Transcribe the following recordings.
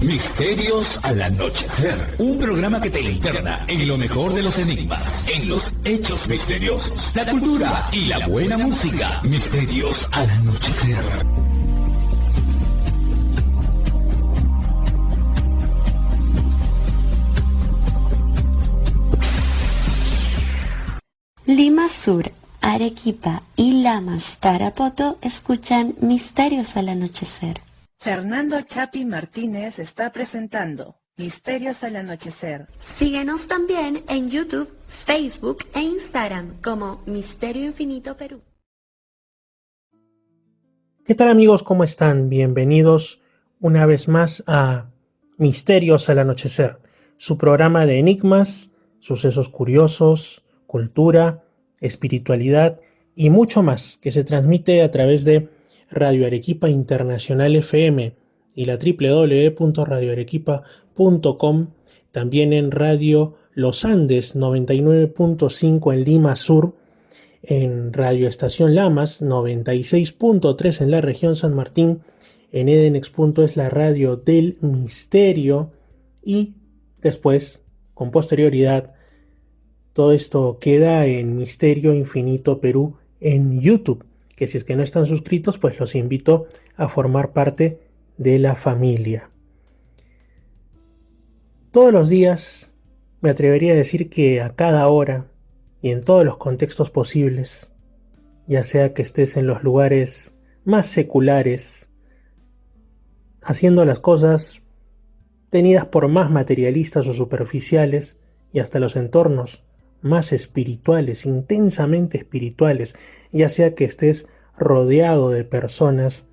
Misterios al anochecer, un programa que te interna en lo mejor de los enigmas, en los hechos misteriosos, la cultura y la buena música. Misterios al anochecer. Lima Sur, Arequipa y Lamas, Tarapoto escuchan Misterios al anochecer. Fernando Chapi Martínez está presentando Misterios al anochecer. Síguenos también en YouTube, Facebook e Instagram como Misterio Infinito Perú. ¿Qué tal, amigos? ¿Cómo están? Bienvenidos una vez más a Misterios al anochecer, su programa de enigmas, sucesos curiosos, cultura, espiritualidad y mucho más, que se transmite a través de Radio Arequipa Internacional FM y la www.radioarequipa.com, también en Radio Los Andes 99.5 en Lima Sur, en Radio Estación Lamas 96.3 en la región San Martín, en Edenex.es, la radio del misterio, y después, con posterioridad, todo esto queda en Misterio Infinito Perú en YouTube, que si es que no están suscritos, pues los invito a formar parte de la familia. Todos los días me atrevería a decir que a cada hora y en todos los contextos posibles, ya sea que estés en los lugares más seculares, haciendo las cosas tenidas por más materialistas o superficiales, y hasta los entornos más espirituales, intensamente espirituales, ya sea que estés rodeado de personas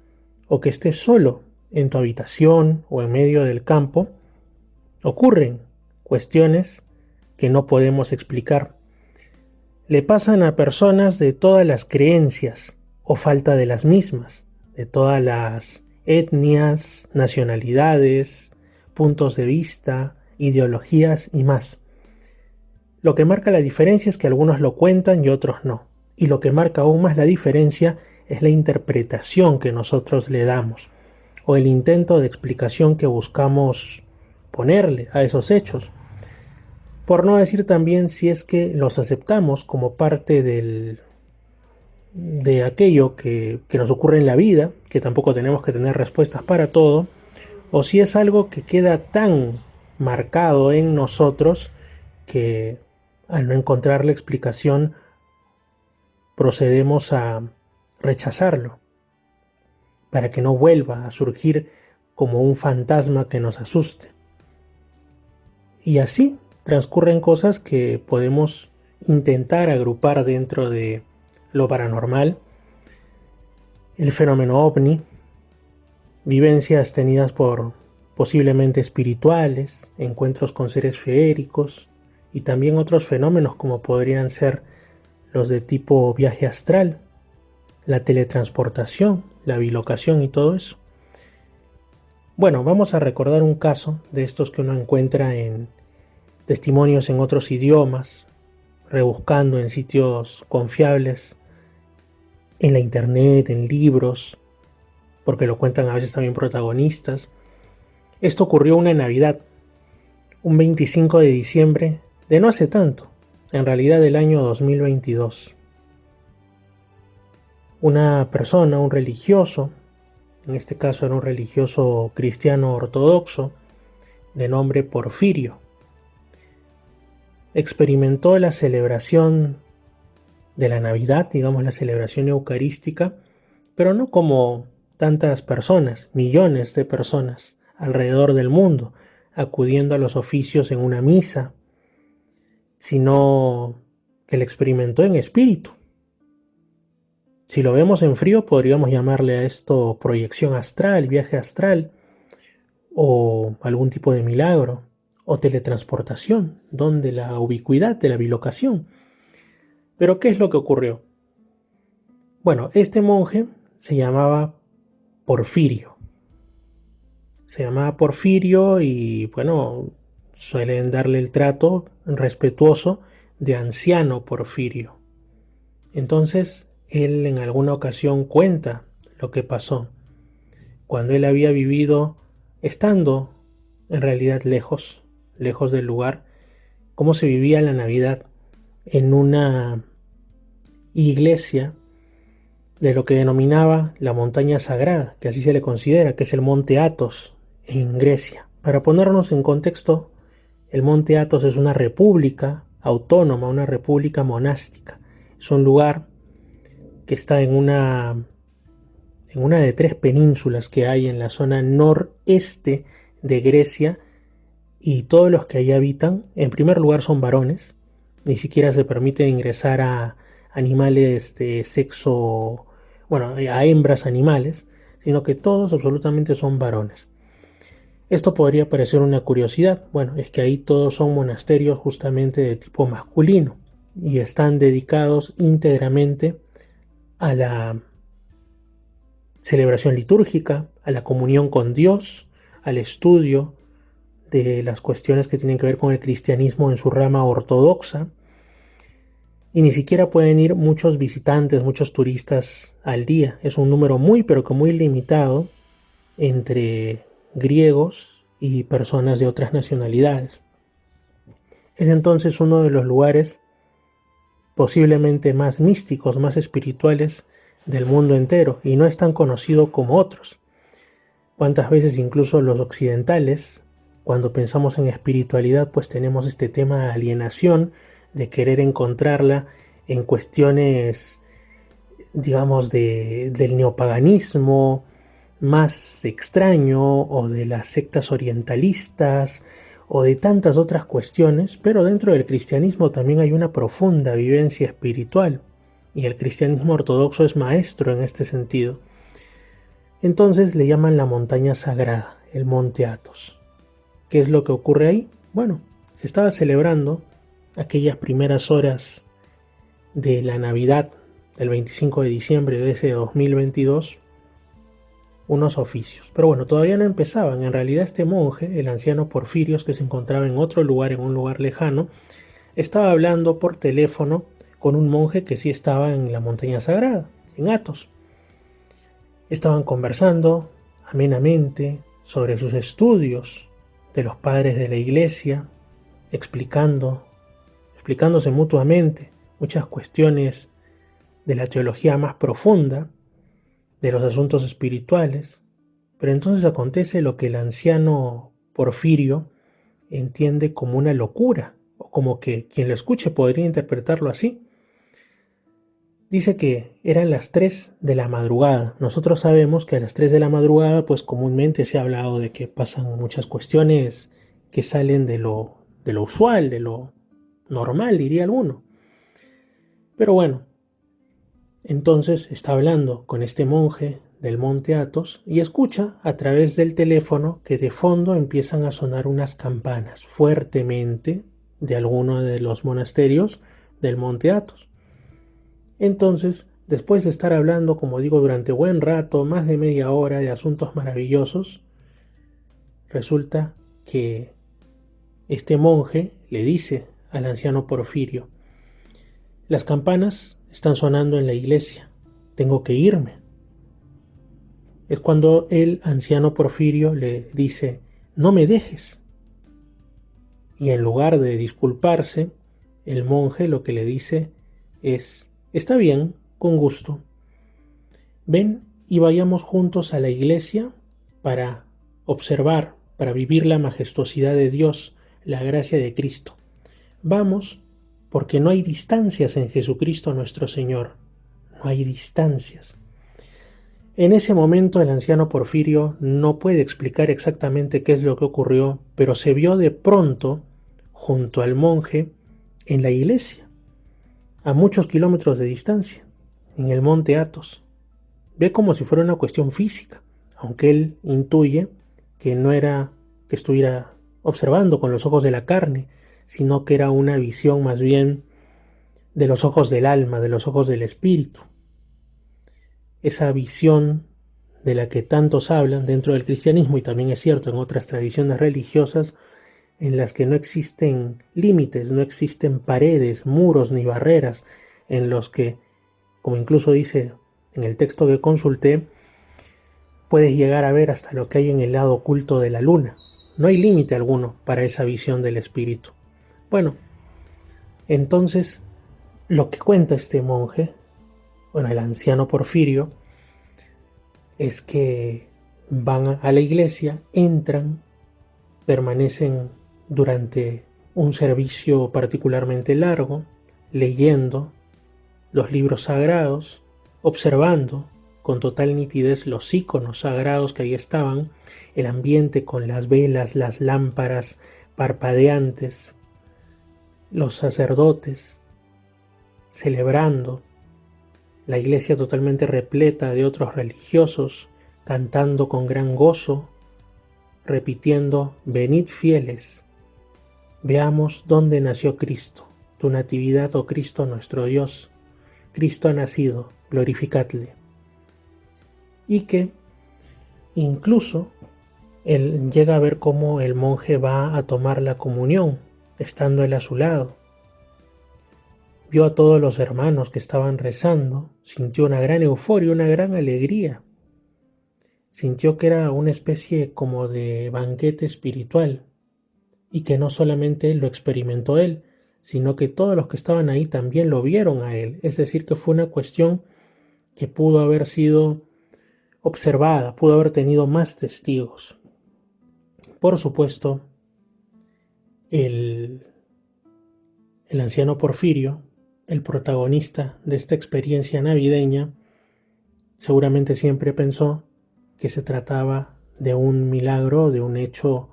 o que estés solo en tu habitación o en medio del campo, ocurren cuestiones que no podemos explicar. Le pasan a personas de todas las creencias o falta de las mismas, de todas las etnias, nacionalidades, puntos de vista, ideologías y más. Lo que marca la diferencia es que algunos lo cuentan y otros no. Y lo que marca aún más la diferencia es la interpretación que nosotros le damos, o el intento de explicación que buscamos ponerle a esos hechos. Por no decir también si es que los aceptamos como parte de aquello que nos ocurre en la vida, que tampoco tenemos que tener respuestas para todo, o si es algo que queda tan marcado en nosotros que al no encontrar la explicación procedemos a rechazarlo, para que no vuelva a surgir como un fantasma que nos asuste. Y así transcurren cosas que podemos intentar agrupar dentro de lo paranormal, el fenómeno ovni, vivencias tenidas por posiblemente espirituales, encuentros con seres feéricos y también otros fenómenos como podrían ser los de tipo viaje astral, la teletransportación, la bilocación y todo eso. Bueno, vamos a recordar un caso de estos que uno encuentra en testimonios en otros idiomas, rebuscando en sitios confiables, en la internet, en libros, porque lo cuentan a veces también protagonistas. Esto ocurrió una Navidad, un 25 de diciembre de no hace tanto, en realidad del año 2022. Una persona, un religioso, en este caso era un religioso cristiano ortodoxo, de nombre Porfirio, experimentó la celebración de la Navidad, digamos la celebración eucarística, pero no como tantas personas, millones de personas alrededor del mundo, acudiendo a los oficios en una misa, sino que la experimentó en espíritu. Si lo vemos en frío, podríamos llamarle a esto proyección astral, viaje astral, o algún tipo de milagro, o teletransportación, donde la ubicuidad de la bilocación. Pero ¿qué es lo que ocurrió? Bueno, este monje se llamaba Porfirio. Se llamaba Porfirio y, bueno, suelen darle el trato respetuoso de anciano Porfirio. Entonces, él en alguna ocasión cuenta lo que pasó. Cuando él había vivido estando en realidad lejos del lugar, cómo se vivía la Navidad en una iglesia de lo que denominaba la montaña sagrada, que así se le considera, que es el monte Athos en Grecia. Para ponernos en contexto, el monte Athos es una república autónoma, una república monástica. Es un lugar que está en una de 3 penínsulas que hay en la zona noreste de Grecia, y todos los que allí habitan, en primer lugar, son varones. Ni siquiera se permite ingresar a animales de sexo, bueno, a hembras animales, sino que todos absolutamente son varones. Esto podría parecer una curiosidad. Bueno, es que ahí todos son monasterios justamente de tipo masculino y están dedicados íntegramente a la celebración litúrgica, a la comunión con Dios, al estudio de las cuestiones que tienen que ver con el cristianismo en su rama ortodoxa, y ni siquiera pueden ir muchos visitantes, muchos turistas al día. Es un número muy pero que muy limitado entre griegos y personas de otras nacionalidades. Es entonces uno de los lugares posiblemente más místicos, más espirituales del mundo entero, y no es tan conocido como otros. Cuántas veces incluso los occidentales, cuando pensamos en espiritualidad, pues tenemos este tema de alienación, de querer encontrarla en cuestiones, digamos, del neopaganismo más extraño, o de las sectas orientalistas, o de tantas otras cuestiones, pero dentro del cristianismo también hay una profunda vivencia espiritual, y el cristianismo ortodoxo es maestro en este sentido. Entonces le llaman la montaña sagrada, el monte Athos. ¿Qué es lo que ocurre ahí? Bueno, se estaba celebrando aquellas primeras horas de la Navidad del 25 de diciembre de ese 2022, unos oficios. Pero bueno, todavía no empezaban. En realidad este monje, el anciano Porfirios, que se encontraba en otro lugar, en un lugar lejano, estaba hablando por teléfono con un monje que sí estaba en la montaña sagrada, en Athos. Estaban conversando amenamente sobre sus estudios de los padres de la iglesia, explicándose mutuamente muchas cuestiones de la teología más profunda, de los asuntos espirituales. Pero entonces acontece lo que el anciano Porfirio entiende como una locura, o como que quien lo escuche podría interpretarlo así. Dice que eran las 3 de la madrugada. Nosotros sabemos que a las 3 de la madrugada, pues comúnmente se ha hablado de que pasan muchas cuestiones que salen de lo usual, de lo normal, diría alguno. Pero bueno, entonces está hablando con este monje del monte Athos y escucha a través del teléfono que de fondo empiezan a sonar unas campanas fuertemente de alguno de los monasterios del monte Athos. Entonces, después de estar hablando, como digo, durante buen rato, más de media hora, de asuntos maravillosos, resulta que este monje le dice al anciano Porfirio: las campanas están sonando en la iglesia, tengo que irme. Es cuando el anciano Porfirio le dice: no me dejes. Y en lugar de disculparse, el monje lo que le dice es: está bien, con gusto. Ven y vayamos juntos a la iglesia para observar, para vivir la majestuosidad de Dios, la gracia de Cristo. Vamos, porque no hay distancias en Jesucristo nuestro Señor. No hay distancias. En ese momento el anciano Porfirio no puede explicar exactamente qué es lo que ocurrió, pero se vio de pronto junto al monje en la iglesia, a muchos kilómetros de distancia, en el monte Athos. Ve como si fuera una cuestión física, aunque él intuye que no era que estuviera observando con los ojos de la carne, sino que era una visión más bien de los ojos del alma, de los ojos del espíritu. Esa visión de la que tantos hablan dentro del cristianismo, y también es cierto en otras tradiciones religiosas, en las que no existen límites, no existen paredes, muros ni barreras, en los que, como incluso dice en el texto que consulté, puedes llegar a ver hasta lo que hay en el lado oculto de la luna. No hay límite alguno para esa visión del espíritu. Bueno, entonces lo que cuenta este monje, bueno, el anciano Porfirio, es que van a la iglesia, entran, permanecen durante un servicio particularmente largo, leyendo los libros sagrados, observando con total nitidez los íconos sagrados que ahí estaban, el ambiente con las velas, las lámparas parpadeantes, los sacerdotes celebrando, la iglesia totalmente repleta de otros religiosos, cantando con gran gozo, repitiendo: venid fieles, veamos dónde nació Cristo, tu natividad, oh Cristo nuestro Dios, Cristo ha nacido, glorificadle. Y que incluso él llega a ver cómo el monje va a tomar la comunión, estando él a su lado. Vio a todos los hermanos que estaban rezando, sintió una gran euforia, una gran alegría. Sintió que era una especie como de banquete espiritual y que no solamente lo experimentó él, sino que todos los que estaban ahí también lo vieron a él. Es decir, que fue una cuestión que pudo haber sido observada, pudo haber tenido más testigos. Por supuesto, el anciano Porfirio, el protagonista de esta experiencia navideña, seguramente siempre pensó que se trataba de un milagro, de un hecho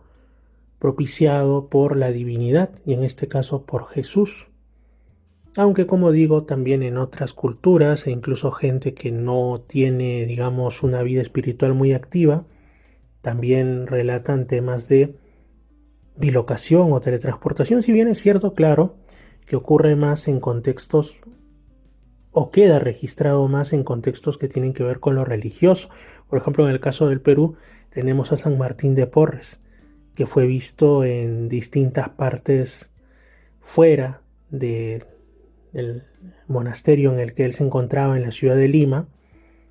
propiciado por la divinidad, y en este caso por Jesús. Aunque, como digo, también en otras culturas e incluso gente que no tiene, digamos, una vida espiritual muy activa, también relatan temas de bilocación o teletransportación, si bien es cierto, claro, que ocurre más en contextos, o queda registrado más en contextos que tienen que ver con lo religioso. Por ejemplo, en el caso del Perú tenemos a San Martín de Porres, que fue visto en distintas partes fuera del monasterio en el que él se encontraba en la ciudad de Lima.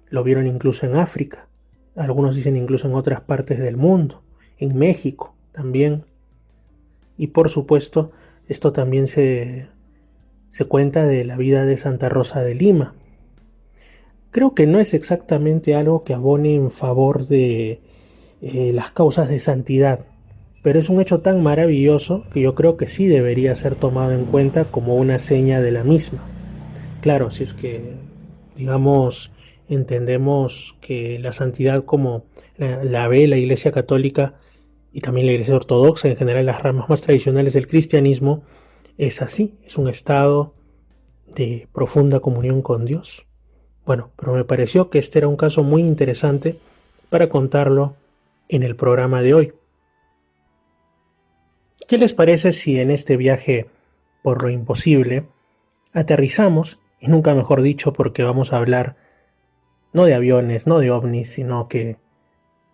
Lo vieron incluso en África, algunos dicen incluso en otras partes del mundo, en México también. Y por supuesto, esto también se cuenta de la vida de Santa Rosa de Lima. Creo que no es exactamente algo que abone en favor de las causas de santidad, pero es un hecho tan maravilloso que yo creo que sí debería ser tomado en cuenta como una seña de la misma. Claro, si es que, digamos, entendemos que la santidad como la ve la Iglesia Católica y también la Iglesia Ortodoxa, en general las ramas más tradicionales del cristianismo, es así, es un estado de profunda comunión con Dios. Bueno, pero me pareció que este era un caso muy interesante para contarlo en el programa de hoy. ¿Qué les parece si en este viaje por lo imposible aterrizamos, y nunca mejor dicho porque vamos a hablar no de aviones, no de ovnis, sino que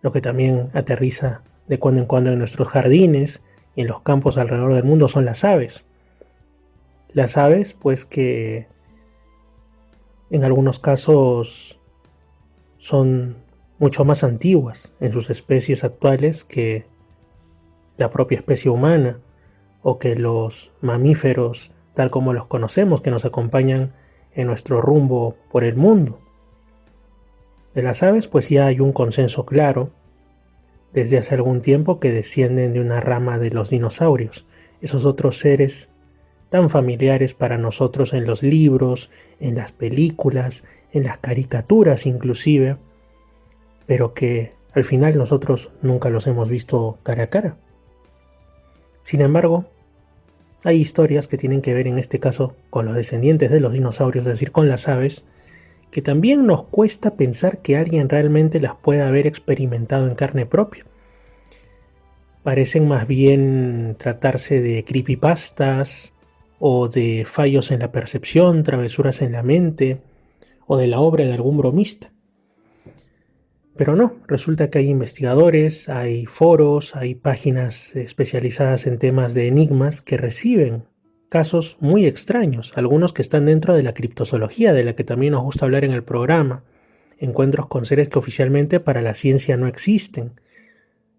lo que también aterriza de cuando en cuando en nuestros jardines y en los campos alrededor del mundo son las aves? Las aves, pues, que en algunos casos son mucho más antiguas en sus especies actuales que la propia especie humana o que los mamíferos tal como los conocemos, que nos acompañan en nuestro rumbo por el mundo. De las aves, pues ya hay un consenso claro desde hace algún tiempo que descienden de una rama de los dinosaurios, esos otros seres tan familiares para nosotros en los libros, en las películas, en las caricaturas inclusive, pero que al final nosotros nunca los hemos visto cara a cara. Sin embargo, hay historias que tienen que ver en este caso con los descendientes de los dinosaurios, es decir, con las aves, que también nos cuesta pensar que alguien realmente las pueda haber experimentado en carne propia. Parecen más bien tratarse de creepypastas, o de fallos en la percepción, travesuras en la mente, o de la obra de algún bromista. Pero no, resulta que hay investigadores, hay foros, hay páginas especializadas en temas de enigmas que reciben casos muy extraños, algunos que están dentro de la criptozoología, de la que también nos gusta hablar en el programa, encuentros con seres que oficialmente para la ciencia no existen,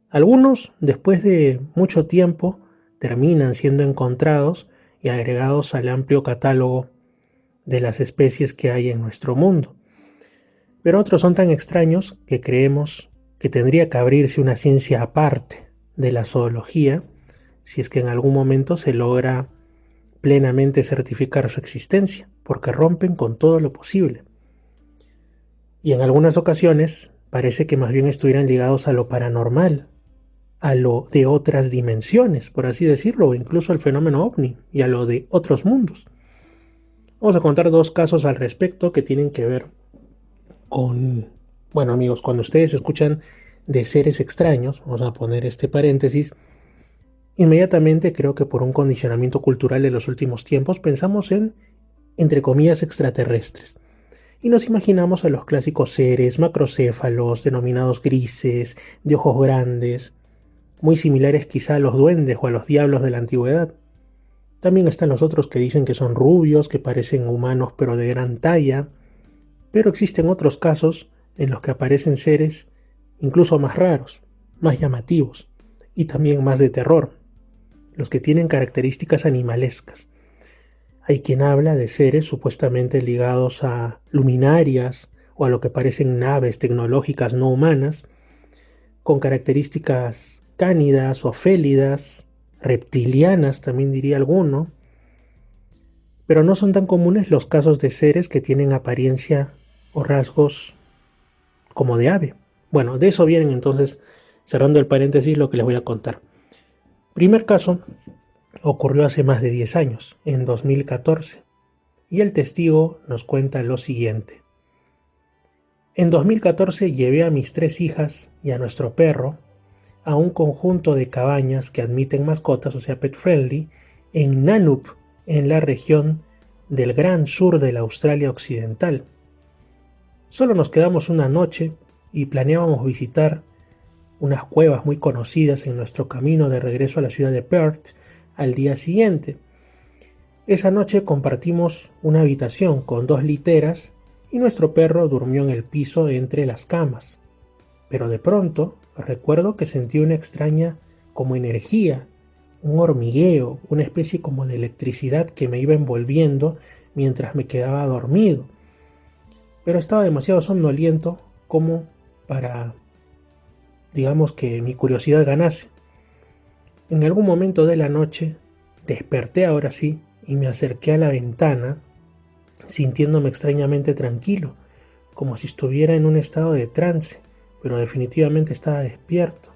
Algunos, después de mucho tiempo, terminan siendo encontrados y agregados al amplio catálogo de las especies que hay en nuestro mundo. Pero otros son tan extraños que creemos que tendría que abrirse una ciencia aparte de la zoología si es que en algún momento se logra plenamente certificar su existencia, porque rompen con todo lo posible. Y en algunas ocasiones parece que más bien estuvieran ligados a lo paranormal, a lo de otras dimensiones, por así decirlo, o incluso al fenómeno ovni y a lo de otros mundos. Vamos a contar dos casos al respecto que tienen que ver con, bueno amigos, cuando ustedes escuchan de seres extraños, vamos a poner este paréntesis, inmediatamente creo que por un condicionamiento cultural de los últimos tiempos pensamos en, entre comillas, extraterrestres. Y nos imaginamos a los clásicos seres macrocéfalos, denominados grises, de ojos grandes, muy similares quizá a los duendes o a los diablos de la antigüedad. También están los otros que dicen que son rubios, que parecen humanos pero de gran talla. Pero existen otros casos en los que aparecen seres incluso más raros, más llamativos y también más de terror, los que tienen características animalescas. Hay quien habla de seres supuestamente ligados a luminarias o a lo que parecen naves tecnológicas no humanas, con características cánidas o félidas, reptilianas también diría alguno, pero no son tan comunes los casos de seres que tienen apariencia o rasgos como de ave. Bueno, de eso vienen entonces, cerrando el paréntesis, lo que les voy a contar. Primer caso ocurrió hace más de 10 años, en 2014, y el testigo nos cuenta lo siguiente. En 2014 llevé a mis 3 hijas y a nuestro perro a un conjunto de cabañas que admiten mascotas, o sea, pet friendly, en Nanup, en la región del gran sur de la Australia Occidental. Solo nos quedamos una noche y planeábamos visitar unas cuevas muy conocidas en nuestro camino de regreso a la ciudad de Perth al día siguiente. Esa noche compartimos una habitación con 2 literas y nuestro perro durmió en el piso entre las camas. Pero de pronto recuerdo que sentí una extraña como energía, un hormigueo, una especie como de electricidad que me iba envolviendo mientras me quedaba dormido. Pero estaba demasiado somnoliento como para, digamos, que mi curiosidad ganase. En algún momento de la noche desperté ahora sí y me acerqué a la ventana, sintiéndome extrañamente tranquilo, como si estuviera en un estado de trance, pero definitivamente estaba despierto.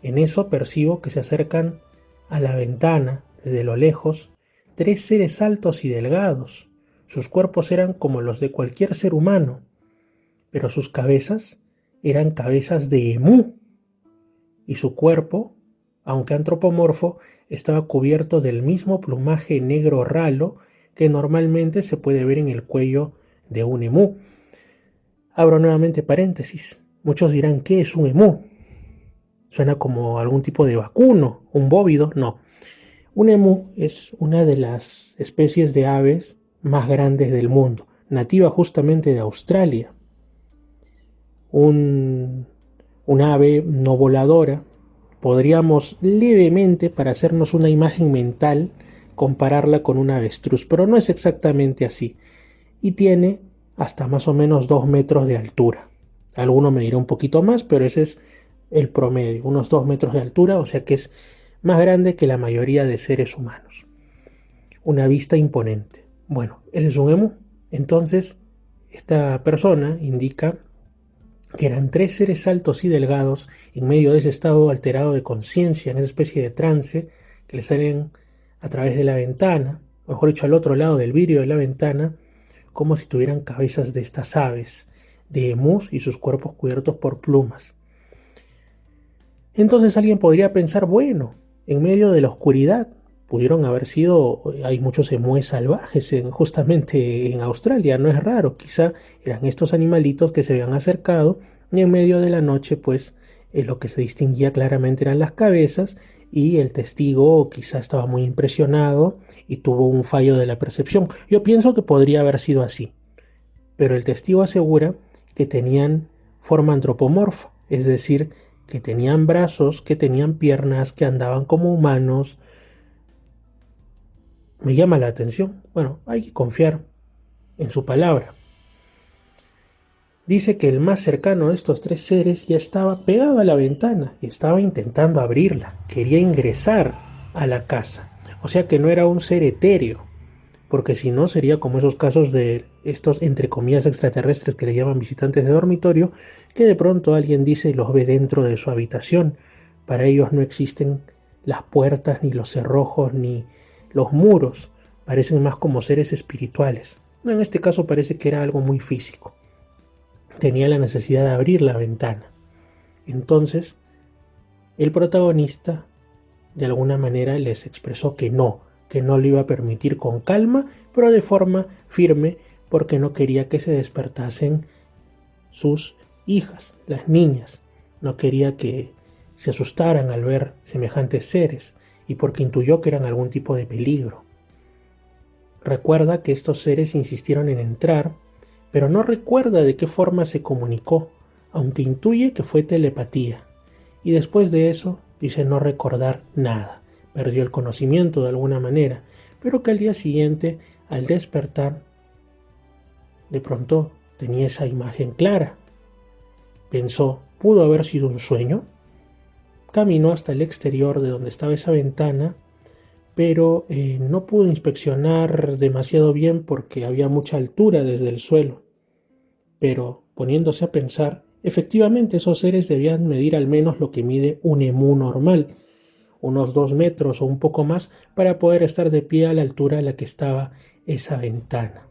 En eso percibo que se acercan a la ventana, desde lo lejos, 3 seres altos y delgados. Sus cuerpos eran como los de cualquier ser humano, pero sus cabezas eran cabezas de emú, y su cuerpo, aunque antropomorfo, estaba cubierto del mismo plumaje negro ralo que normalmente se puede ver en el cuello de un emú. Abro nuevamente paréntesis. Muchos dirán, ¿qué es un emú? Suena como algún tipo de vacuno, un bóvido. No. Un emú es una de las especies de aves más grandes del mundo, nativa justamente de Australia. Un ave no voladora. Podríamos levemente, para hacernos una imagen mental, compararla con un avestruz, pero no es exactamente así. Y tiene hasta más o menos 2 metros de altura. Alguno me dirá un poquito más, pero ese es el promedio, unos 2 metros de altura, o sea que es más grande que la mayoría de seres humanos. Una vista imponente. Bueno, ese es un emú. Entonces, esta persona indica que eran 3 seres altos y delgados en medio de ese estado alterado de conciencia, en esa especie de trance que le salen a través de la ventana, o mejor dicho, al otro lado del vidrio de la ventana, como si tuvieran cabezas de estas aves, de emús y sus cuerpos cubiertos por plumas. Entonces alguien podría pensar, bueno, en medio de la oscuridad pudieron haber sido, hay muchos emúes salvajes justamente en Australia, no es raro, quizá eran estos animalitos que se habían acercado y en medio de la noche pues lo que se distinguía claramente eran las cabezas y el testigo quizá estaba muy impresionado y tuvo un fallo de la percepción. Yo pienso que podría haber sido así, pero el testigo asegura que tenían forma antropomorfa, es decir, que tenían brazos, que tenían piernas, que andaban como humanos. Me llama la atención. Bueno, hay que confiar en su palabra. Dice que el más cercano de estos tres seres ya estaba pegado a la ventana y estaba intentando abrirla. Quería ingresar a la casa. O sea que no era un ser etéreo, porque si no sería como esos casos de estos entre comillas extraterrestres que le llaman visitantes de dormitorio, que de pronto alguien dice y los ve dentro de su habitación. Para ellos no existen las puertas, ni los cerrojos, ni los muros. Parecen más como seres espirituales. En este caso parece que era algo muy físico. Tenía la necesidad de abrir la ventana. Entonces, el protagonista de alguna manera les expresó que no lo iba a permitir con calma, pero de forma firme, porque no quería que se despertasen sus hijas, las niñas. No quería que se asustaran al ver semejantes seres y porque intuyó que eran algún tipo de peligro. Recuerda que estos seres insistieron en entrar, pero no recuerda de qué forma se comunicó, aunque intuye que fue telepatía. Y después de eso dice no recordar nada. Perdió el conocimiento de alguna manera, pero que al día siguiente, al despertar, de pronto tenía esa imagen clara. Pensó, ¿pudo haber sido un sueño? Caminó hasta el exterior de donde estaba esa ventana, pero no pudo inspeccionar demasiado bien porque había mucha altura desde el suelo. Pero, poniéndose a pensar, efectivamente esos seres debían medir al menos lo que mide un emú normal, unos 2 metros o un poco más, para poder estar de pie a la altura a la que estaba esa ventana.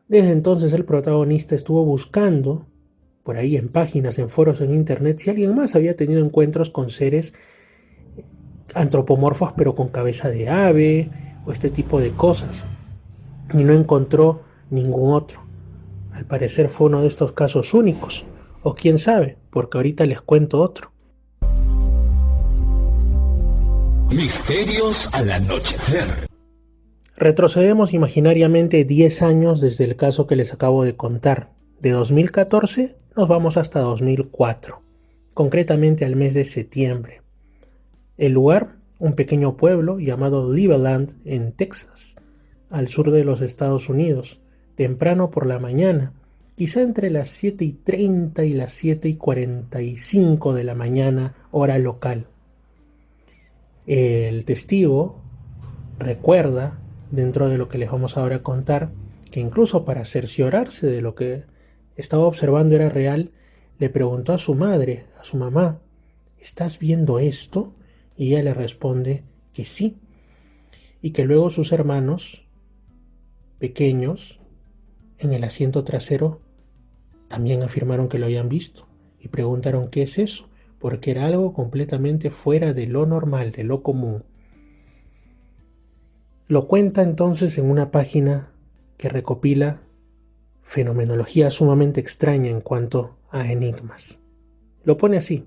Desde entonces el protagonista estuvo buscando, por ahí en páginas, en foros, en internet, si alguien más había tenido encuentros con seres antropomorfos pero con cabeza de ave o este tipo de cosas, y no encontró ningún otro. Al parecer fue uno de estos casos únicos, o quién sabe, porque ahorita les cuento otro. Misterios al anochecer. Retrocedemos imaginariamente 10 años desde el caso que les acabo de contar. De 2014 nos vamos hasta 2004, concretamente al mes de septiembre. El lugar, un pequeño pueblo llamado Cleveland en Texas, al sur de los Estados Unidos, temprano por la mañana, quizá entre las 7:30 y las 7:45 de la mañana, hora local. El testigo recuerda, dentro de lo que les vamos ahora a contar, que incluso para cerciorarse de lo que estaba observando era real, le preguntó a su madre, a su mamá, ¿estás viendo esto? Y ella le responde que sí, y que luego sus hermanos pequeños en el asiento trasero también afirmaron que lo habían visto y preguntaron qué es eso, porque era algo completamente fuera de lo normal, de lo común. Lo cuenta entonces en una página que recopila fenomenología sumamente extraña en cuanto a enigmas. Lo pone así: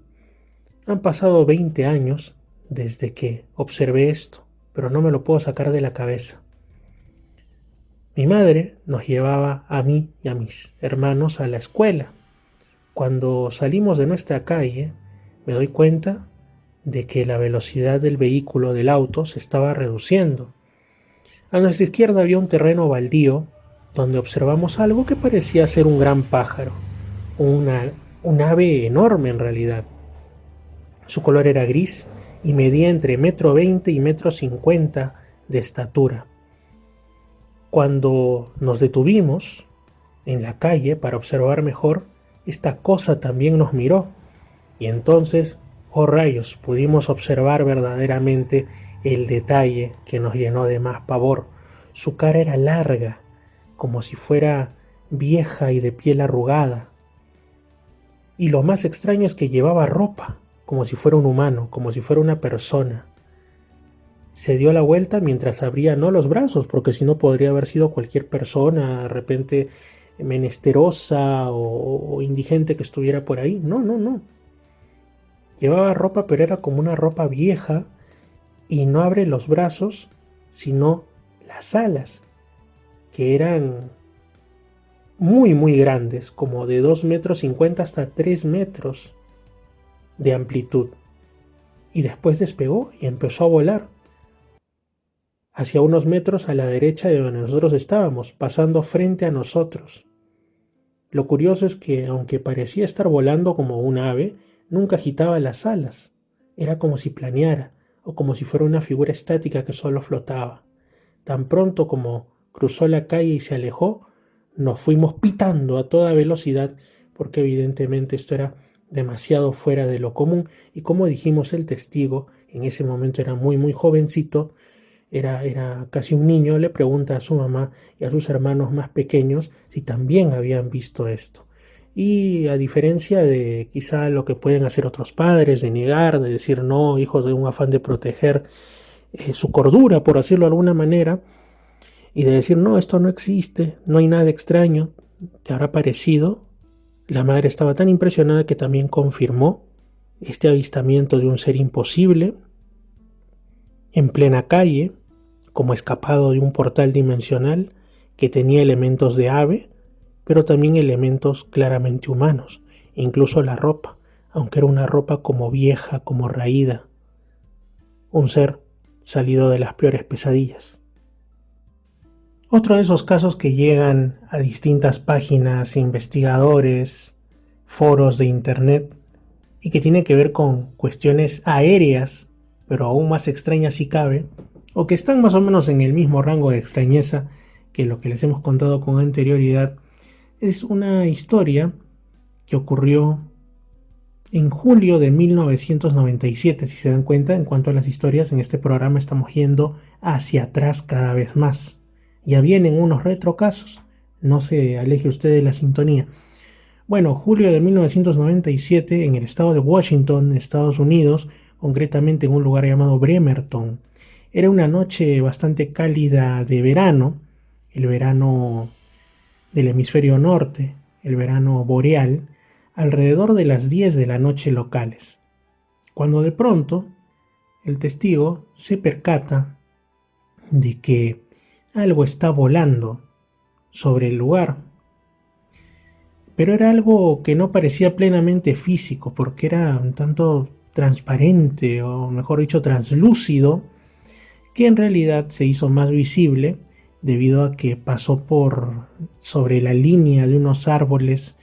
han pasado 20 años desde que observé esto, pero no me lo puedo sacar de la cabeza. Mi madre nos llevaba a mí y a mis hermanos a la escuela. Cuando salimos de nuestra calle, me doy cuenta de que la velocidad del vehículo, del auto, se estaba reduciendo. A nuestra izquierda había un terreno baldío donde observamos algo que parecía ser un gran pájaro, un ave enorme en realidad. Su color era gris y medía entre 1,20 m y 1,50 m de estatura. Cuando nos detuvimos en la calle para observar mejor, esta cosa también nos miró, y entonces, oh rayos, pudimos observar verdaderamente el detalle que nos llenó de más pavor. Su cara era larga, como si fuera vieja y de piel arrugada. Y lo más extraño es que llevaba ropa, como si fuera un humano, como si fuera una persona. Se dio la vuelta mientras abría no los brazos, porque si no podría haber sido cualquier persona, de repente menesterosa o indigente que estuviera por ahí. No. Llevaba ropa, pero era como una ropa vieja, y no abre los brazos, sino las alas, que eran muy grandes, como de 2,50 m hasta 3 metros. de amplitud. Y después despegó y empezó a volar hacia unos metros a la derecha de donde nosotros estábamos, pasando frente a nosotros. Lo curioso es que, aunque parecía estar volando como un ave, nunca agitaba las alas. Era como si planeara, o como si fuera una figura estática que solo flotaba. Tan pronto como cruzó la calle y se alejó, nos fuimos pitando a toda velocidad, porque evidentemente esto era demasiado fuera de lo común, y como dijimos, el testigo en ese momento era muy jovencito, era casi un niño. Le pregunta a su mamá y a sus hermanos más pequeños si también habían visto esto. Y a diferencia de quizá lo que pueden hacer otros padres, de negar, de decir no, hijos de un afán de proteger su cordura, por decirlo de alguna manera, y de decir no, esto no existe, no hay nada extraño, te habrá parecido, la madre estaba tan impresionada que también confirmó este avistamiento de un ser imposible en plena calle, como escapado de un portal dimensional que tenía elementos de ave, pero también elementos claramente humanos, incluso la ropa, aunque era una ropa como vieja, como raída, un ser salido de las peores pesadillas. Otro de esos casos que llegan a distintas páginas, investigadores, foros de internet, y que tiene que ver con cuestiones aéreas, pero aún más extrañas si cabe, o que están más o menos en el mismo rango de extrañeza que lo que les hemos contado con anterioridad, es una historia que ocurrió en julio de 1997. Si se dan cuenta, en cuanto a las historias, en este programa estamos yendo hacia atrás cada vez más. Ya vienen unos retrocasos, no se aleje usted de la sintonía. Bueno, julio de 1997, en el estado de Washington, Estados Unidos, concretamente en un lugar llamado Bremerton. Era una noche bastante cálida de verano, el verano del hemisferio norte, el verano boreal, alrededor de las 10 de la noche locales, cuando de pronto el testigo se percata de que algo está volando sobre el lugar, pero era algo que no parecía plenamente físico, porque era un tanto transparente, o mejor dicho, translúcido, que en realidad se hizo más visible debido a que pasó por sobre la línea de unos árboles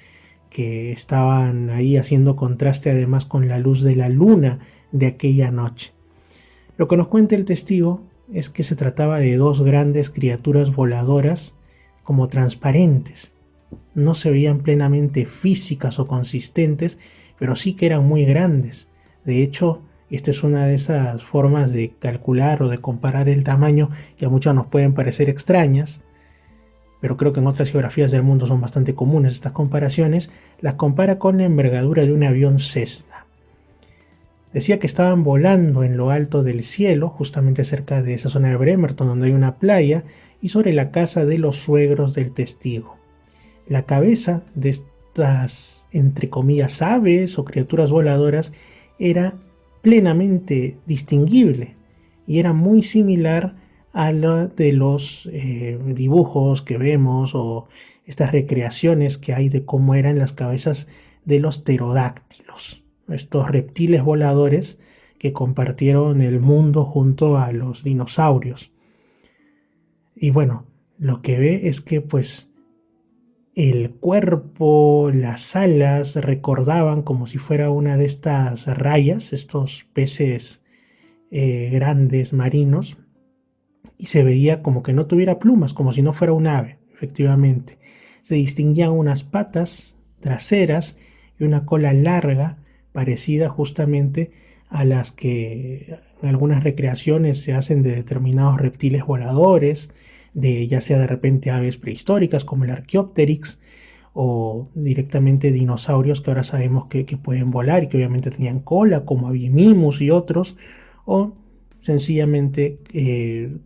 que estaban ahí haciendo contraste además con la luz de la luna de aquella noche. Lo que nos cuenta el testigo es que se trataba de dos grandes criaturas voladoras como transparentes. No se veían plenamente físicas o consistentes, pero sí que eran muy grandes. De hecho, esta es una de esas formas de calcular o de comparar el tamaño que a muchos nos pueden parecer extrañas, pero creo que en otras geografías del mundo son bastante comunes estas comparaciones. Las compara con la envergadura de un avión Cessna. Decía que estaban volando en lo alto del cielo, justamente cerca de esa zona de Bremerton, donde hay una playa, y sobre la casa de los suegros del testigo. La cabeza de estas, entre comillas, aves o criaturas voladoras era plenamente distinguible y era muy similar a la de los dibujos que vemos o estas recreaciones que hay de cómo eran las cabezas de los pterodáctilos, estos reptiles voladores que compartieron el mundo junto a los dinosaurios. Y bueno, lo que ve es que pues el cuerpo, las alas recordaban como si fuera una de estas rayas, estos peces grandes marinos, y se veía como que no tuviera plumas, como si no fuera un ave, efectivamente. Se distinguían unas patas traseras y una cola larga, parecida justamente a las que en algunas recreaciones se hacen de determinados reptiles voladores, de ya sea de repente aves prehistóricas como el Archaeopteryx o directamente dinosaurios que ahora sabemos que pueden volar y que obviamente tenían cola como Aviemimus y otros, o sencillamente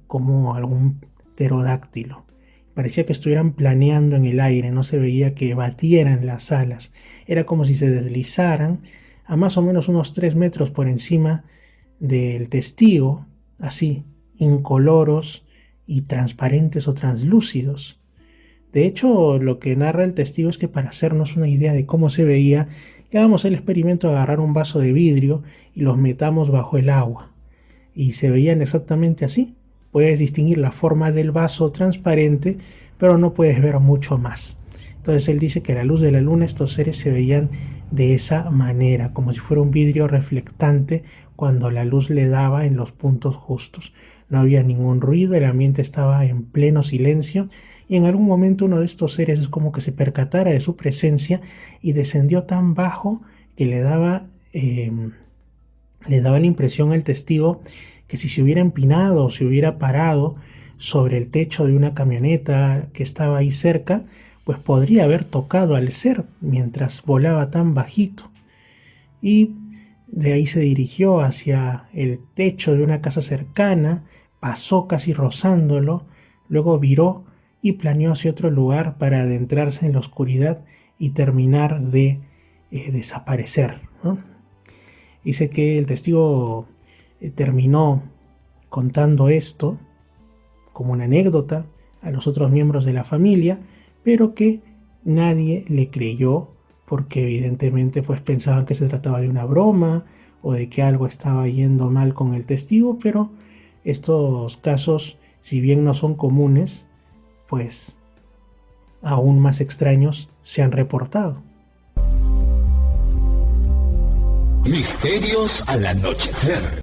como algún pterodáctilo. Parecía que estuvieran planeando en el aire, no se veía que batieran las alas, era como si se deslizaran a más o menos unos 3 metros por encima del testigo, así, incoloros y transparentes o translúcidos. De hecho, lo que narra el testigo es que para hacernos una idea de cómo se veía, que hagamos el experimento de agarrar un vaso de vidrio y los metamos bajo el agua. Y se veían exactamente así. Puedes distinguir la forma del vaso transparente, pero no puedes ver mucho más. Entonces él dice que a la luz de la luna estos seres se veían de esa manera, como si fuera un vidrio reflectante cuando la luz le daba en los puntos justos. No había ningún ruido, el ambiente estaba en pleno silencio y en algún momento uno de estos seres es como que se percatara de su presencia y descendió tan bajo que le daba la impresión al testigo que si se hubiera empinado o se hubiera parado sobre el techo de una camioneta que estaba ahí cerca, pues podría haber tocado al ser mientras volaba tan bajito. Y de ahí se dirigió hacia el techo de una casa cercana, pasó casi rozándolo, luego viró y planeó hacia otro lugar para adentrarse en la oscuridad y terminar de desaparecer, ¿no? Dice que el testigo terminó contando esto como una anécdota a los otros miembros de la familia, pero que nadie le creyó porque evidentemente pues pensaban que se trataba de una broma o de que algo estaba yendo mal con el testigo, pero estos casos, si bien no son comunes, pues aún más extraños se han reportado. Misterios al anochecer.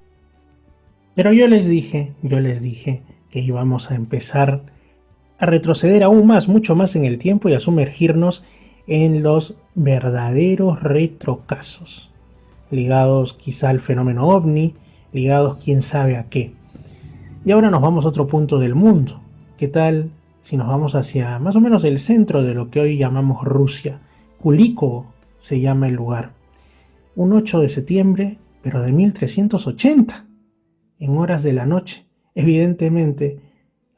Pero yo les dije que íbamos a empezar a retroceder aún más, mucho más en el tiempo y a sumergirnos en los verdaderos retrocasos, ligados quizá al fenómeno ovni, ligados quién sabe a qué. Y ahora nos vamos a otro punto del mundo. ¿Qué tal si nos vamos hacia más o menos el centro de lo que hoy llamamos Rusia? Kulikovo se llama el lugar. Un 8 de septiembre, pero de 1380, en horas de la noche. Evidentemente,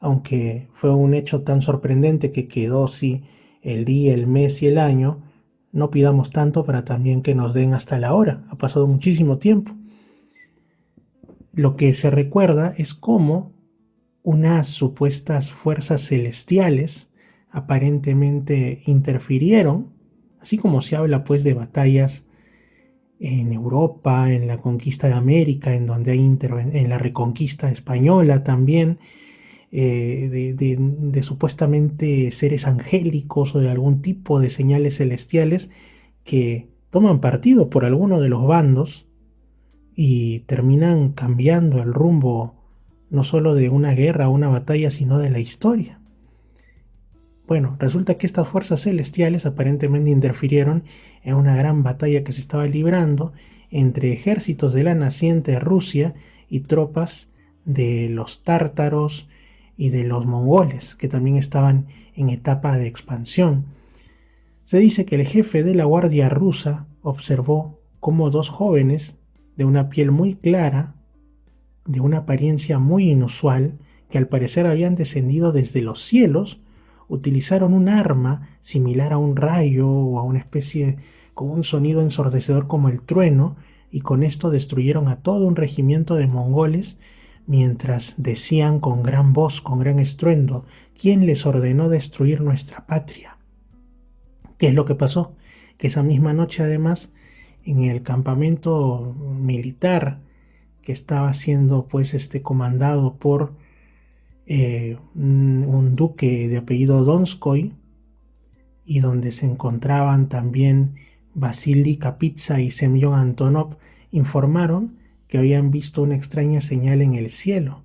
aunque fue un hecho tan sorprendente que quedó sí el día, el mes y el año, no pidamos tanto para también que nos den hasta la hora. Ha pasado muchísimo tiempo. Lo que se recuerda es cómo unas supuestas fuerzas celestiales aparentemente interfirieron, así como se habla pues de batallas en Europa, en la conquista de América, en donde hay en la reconquista española también, de supuestamente seres angélicos o de algún tipo de señales celestiales que toman partido por alguno de los bandos y terminan cambiando el rumbo no solo de una guerra o una batalla, sino de la historia. Bueno, resulta que estas fuerzas celestiales aparentemente interfirieron en una gran batalla que se estaba librando entre ejércitos de la naciente Rusia y tropas de los tártaros y de los mongoles, que también estaban en etapa de expansión. Se dice que el jefe de la guardia rusa observó cómo dos jóvenes de una piel muy clara, de una apariencia muy inusual, que al parecer habían descendido desde los cielos, utilizaron un arma similar a un rayo o a una especie con un sonido ensordecedor como el trueno, y con esto destruyeron a todo un regimiento de mongoles mientras decían con gran voz, con gran estruendo: ¿quién les ordenó destruir nuestra patria? ¿Qué es lo que pasó? Que esa misma noche, además, en el campamento militar que estaba siendo pues comandado por un duque de apellido Donskoy, y donde se encontraban también Vasily Kapitsa y Semyon Antonov, informaron que habían visto una extraña señal en el cielo.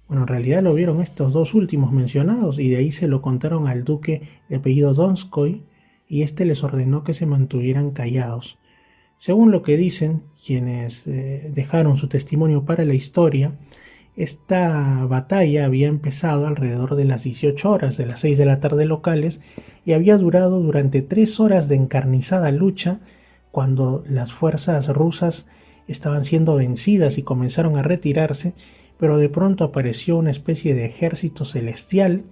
Bueno, en realidad lo vieron estos dos últimos mencionados, y de ahí se lo contaron al duque de apellido Donskoy, y este les ordenó que se mantuvieran callados. Según lo que dicen quienes dejaron su testimonio para la historia, esta batalla había empezado alrededor de las 18 horas, de las 6 de la tarde locales, y había durado durante 3 horas de encarnizada lucha, cuando las fuerzas rusas estaban siendo vencidas y comenzaron a retirarse, pero de pronto apareció una especie de ejército celestial,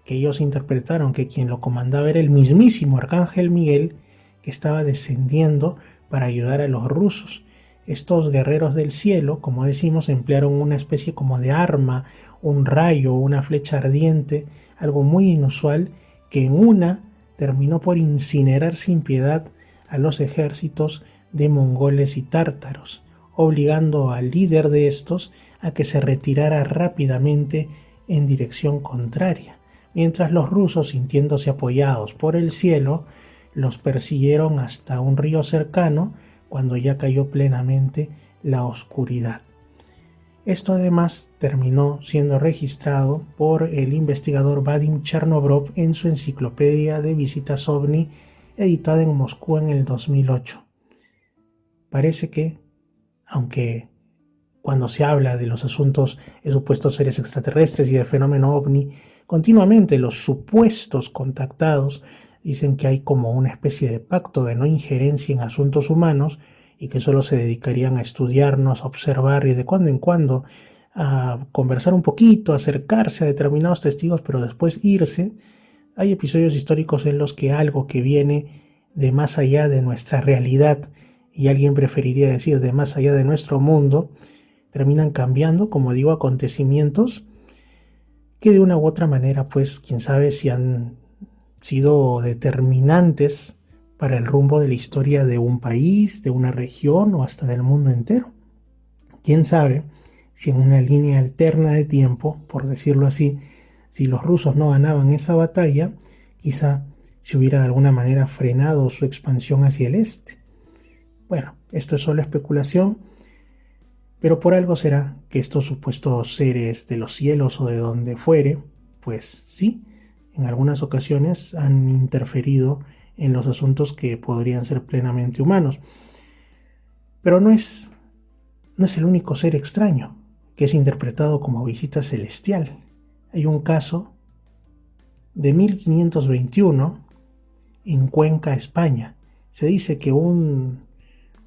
que ellos interpretaron que quien lo comandaba era el mismísimo Arcángel Miguel, que estaba descendiendo para ayudar a los rusos. Estos guerreros del cielo, como decimos, emplearon una especie como de arma, un rayo, una flecha ardiente, algo muy inusual, que en una terminó por incinerar sin piedad a los ejércitos de mongoles y tártaros, obligando al líder de estos a que se retirara rápidamente en dirección contraria, mientras los rusos, sintiéndose apoyados por el cielo, los persiguieron hasta un río cercano cuando ya cayó plenamente la oscuridad. Esto además terminó siendo registrado por el investigador Vadim Chernobrov en su enciclopedia de visitas ovni, editada en Moscú en el 2008. Parece que, aunque cuando se habla de los asuntos de supuestos seres extraterrestres y del fenómeno ovni, continuamente los supuestos contactados dicen que hay como una especie de pacto de no injerencia en asuntos humanos y que solo se dedicarían a estudiarnos, a observar y de cuando en cuando a conversar un poquito, a acercarse a determinados testigos, pero después irse. Hay episodios históricos en los que algo que viene de más allá de nuestra realidad, y alguien preferiría decir de más allá de nuestro mundo, terminan cambiando, como digo, acontecimientos que de una u otra manera, pues, quién sabe si han sido determinantes para el rumbo de la historia de un país, de una región o hasta del mundo entero. Quién sabe si en una línea alterna de tiempo, por decirlo así, si los rusos no ganaban esa batalla, quizá se hubiera de alguna manera frenado su expansión hacia el este. Bueno, esto es solo especulación, pero por algo será que estos supuestos seres de los cielos o de donde fuere, pues sí, en algunas ocasiones han interferido en los asuntos que podrían ser plenamente humanos. Pero no es el único ser extraño que es interpretado como visita celestial. Hay un caso de 1521 en Cuenca, España. Se dice que un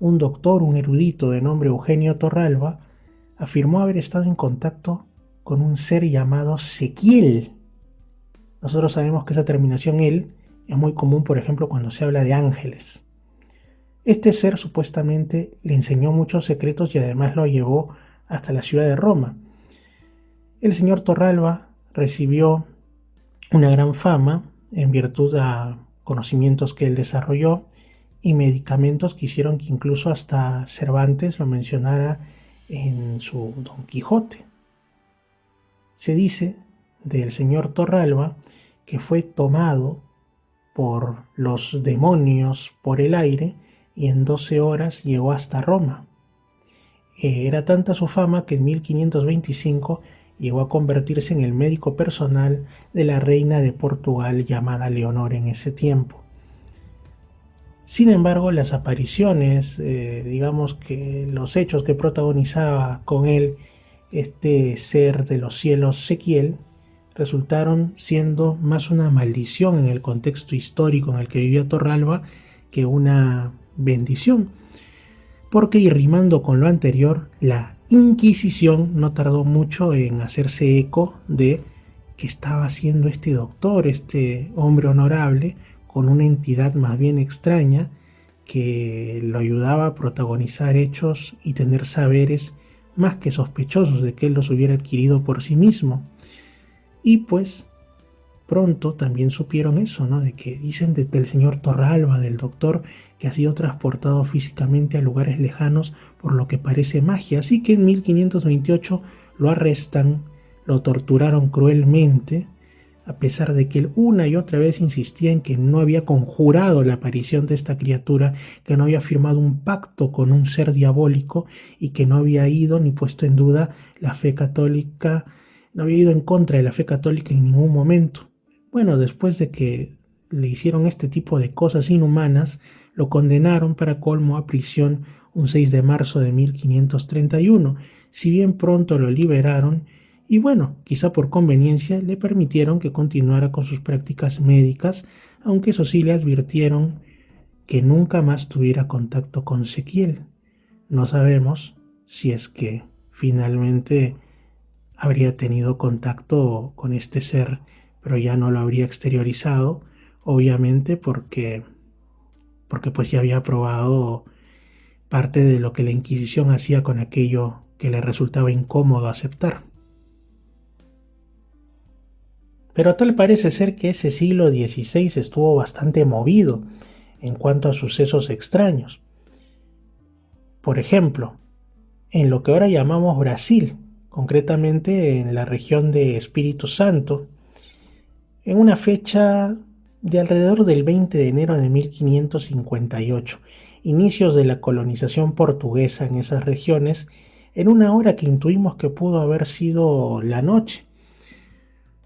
doctor, un erudito de nombre Eugenio Torralba, afirmó haber estado en contacto con un ser llamado Sequiel. Nosotros sabemos que esa terminación "el" es muy común, por ejemplo, cuando se habla de ángeles. Este ser supuestamente le enseñó muchos secretos y además lo llevó hasta la ciudad de Roma. El señor Torralba recibió una gran fama en virtud a conocimientos que él desarrolló y medicamentos que hicieron que incluso hasta Cervantes lo mencionara en su Don Quijote. Se dice del señor Torralba que fue tomado por los demonios por el aire y en 12 horas llegó hasta Roma. Era tanta su fama que en 1525 llegó a convertirse en el médico personal de la reina de Portugal llamada Leonor en ese tiempo. Sin embargo, las apariciones, digamos que los hechos que protagonizaba con él este ser de los cielos Sequiel, resultaron siendo más una maldición en el contexto histórico en el que vivía Torralba que una bendición, porque, y rimando con lo anterior, la Inquisición no tardó mucho en hacerse eco de que estaba haciendo este doctor, este hombre honorable, con una entidad más bien extraña que lo ayudaba a protagonizar hechos y tener saberes más que sospechosos de que él los hubiera adquirido por sí mismo. Y pues pronto también supieron eso, ¿no? De que dicen del señor Torralba, del doctor, que ha sido transportado físicamente a lugares lejanos por lo que parece magia. Así que en 1528 lo arrestan, lo torturaron cruelmente, a pesar de que él una y otra vez insistía en que no había conjurado la aparición de esta criatura, que no había firmado un pacto con un ser diabólico y que no había ido ni puesto en duda la fe católica, no había ido en contra de la fe católica en ningún momento. Bueno, después de que le hicieron este tipo de cosas inhumanas, lo condenaron para colmo a prisión un 6 de marzo de 1531. Si bien pronto lo liberaron, y bueno, quizá por conveniencia le permitieron que continuara con sus prácticas médicas, aunque eso sí le advirtieron que nunca más tuviera contacto con Sequiel. No sabemos si es que finalmente habría tenido contacto con este ser, pero ya no lo habría exteriorizado, obviamente porque pues ya había probado parte de lo que la Inquisición hacía con aquello que le resultaba incómodo aceptar. Pero tal parece ser que ese siglo XVI estuvo bastante movido en cuanto a sucesos extraños. Por ejemplo, en lo que ahora llamamos Brasil, concretamente en la región de Espíritu Santo, en una fecha de alrededor del 20 de enero de 1558, inicios de la colonización portuguesa en esas regiones, en una hora que intuimos que pudo haber sido la noche.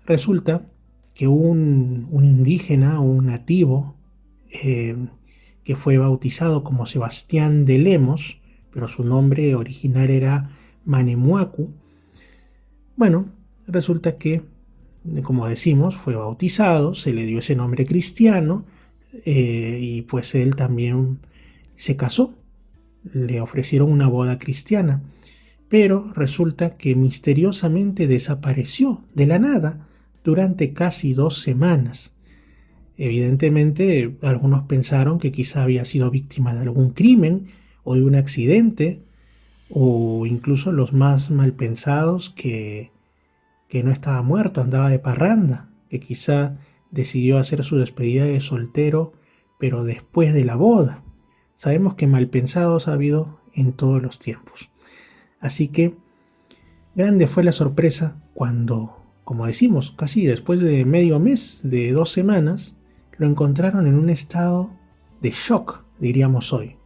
Resulta que un indígena, un nativo, que fue bautizado como Sebastián de Lemos, pero su nombre original era Manemuacu. Bueno, resulta que, como decimos, fue bautizado, se le dio ese nombre cristiano, y pues él también se casó, le ofrecieron una boda cristiana, pero resulta que misteriosamente desapareció de la nada durante casi 2 semanas. Evidentemente, algunos pensaron que quizá había sido víctima de algún crimen o de un accidente, o incluso los más malpensados que no estaba muerto, andaba de parranda, que quizá decidió hacer su despedida de soltero, pero después de la boda. Sabemos que malpensados ha habido en todos los tiempos. Así que grande fue la sorpresa cuando, como decimos, casi después de medio mes, de 2 semanas, lo encontraron en un estado de shock, diríamos hoy.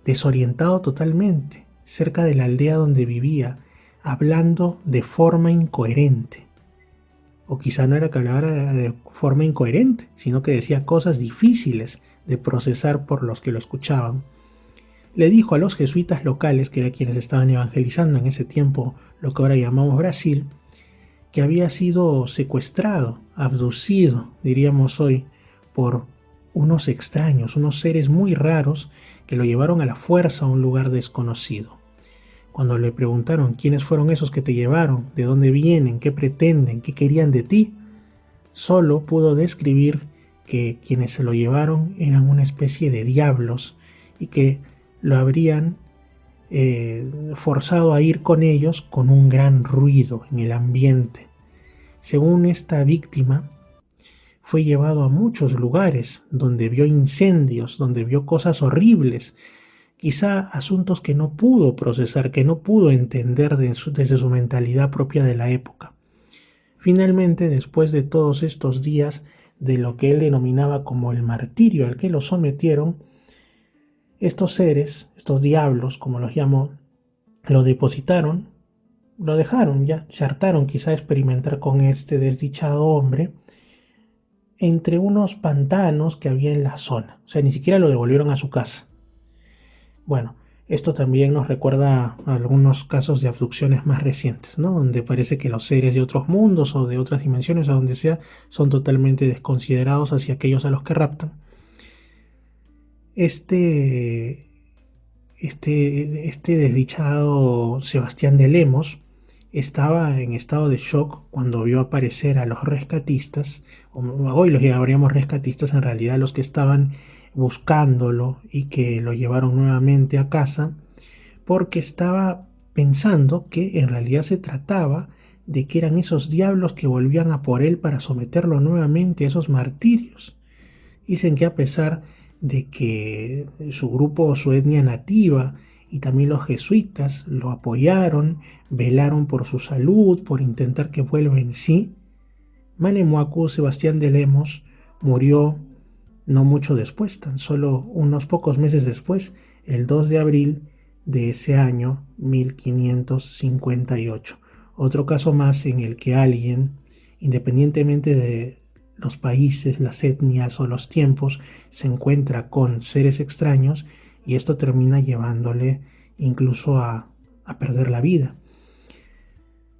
Desorientado totalmente, cerca de la aldea donde vivía, hablando de forma incoherente. O quizá no era que hablara de forma incoherente, sino que decía cosas difíciles de procesar por los que lo escuchaban. Le dijo a los jesuitas locales, que eran quienes estaban evangelizando en ese tiempo lo que ahora llamamos Brasil, que había sido secuestrado, abducido, diríamos hoy, por unos extraños, unos seres muy raros que lo llevaron a la fuerza a un lugar desconocido. Cuando le preguntaron quiénes fueron esos que te llevaron, de dónde vienen, qué pretenden, qué querían de ti, solo pudo describir que quienes se lo llevaron eran una especie de diablos y que lo habrían forzado a ir con ellos con un gran ruido en el ambiente. Según esta víctima, fue llevado a muchos lugares donde vio incendios, donde vio cosas horribles, quizá asuntos que no pudo procesar, que no pudo entender desde su mentalidad propia de la época. Finalmente, después de todos estos días de lo que él denominaba como el martirio al que lo sometieron, estos seres, estos diablos, como los llamó, lo depositaron, lo dejaron ya, se hartaron quizá a experimentar con este desdichado hombre entre unos pantanos que había en la zona. O sea, ni siquiera lo devolvieron a su casa. Bueno, esto también nos recuerda a algunos casos de abducciones más recientes, ¿no? Donde parece que los seres de otros mundos o de otras dimensiones, a donde sea, son totalmente desconsiderados hacia aquellos a los que raptan. Este desdichado Sebastián de Lemos estaba en estado de shock cuando vio aparecer a los rescatistas, hoy los llamaríamos rescatistas, en realidad los que estaban buscándolo y que lo llevaron nuevamente a casa, porque estaba pensando que en realidad se trataba de que eran esos diablos que volvían a por él para someterlo nuevamente a esos martirios. Dicen que a pesar de que su grupo, su etnia nativa y también los jesuitas lo apoyaron, velaron por su salud, por intentar que vuelva en sí, Manemuacu Sebastián de Lemos murió no mucho después, tan solo unos pocos meses después, el 2 de abril de ese año 1558. Otro caso más en el que alguien, independientemente de los países, las etnias o los tiempos, se encuentra con seres extraños y esto termina llevándole incluso a perder la vida.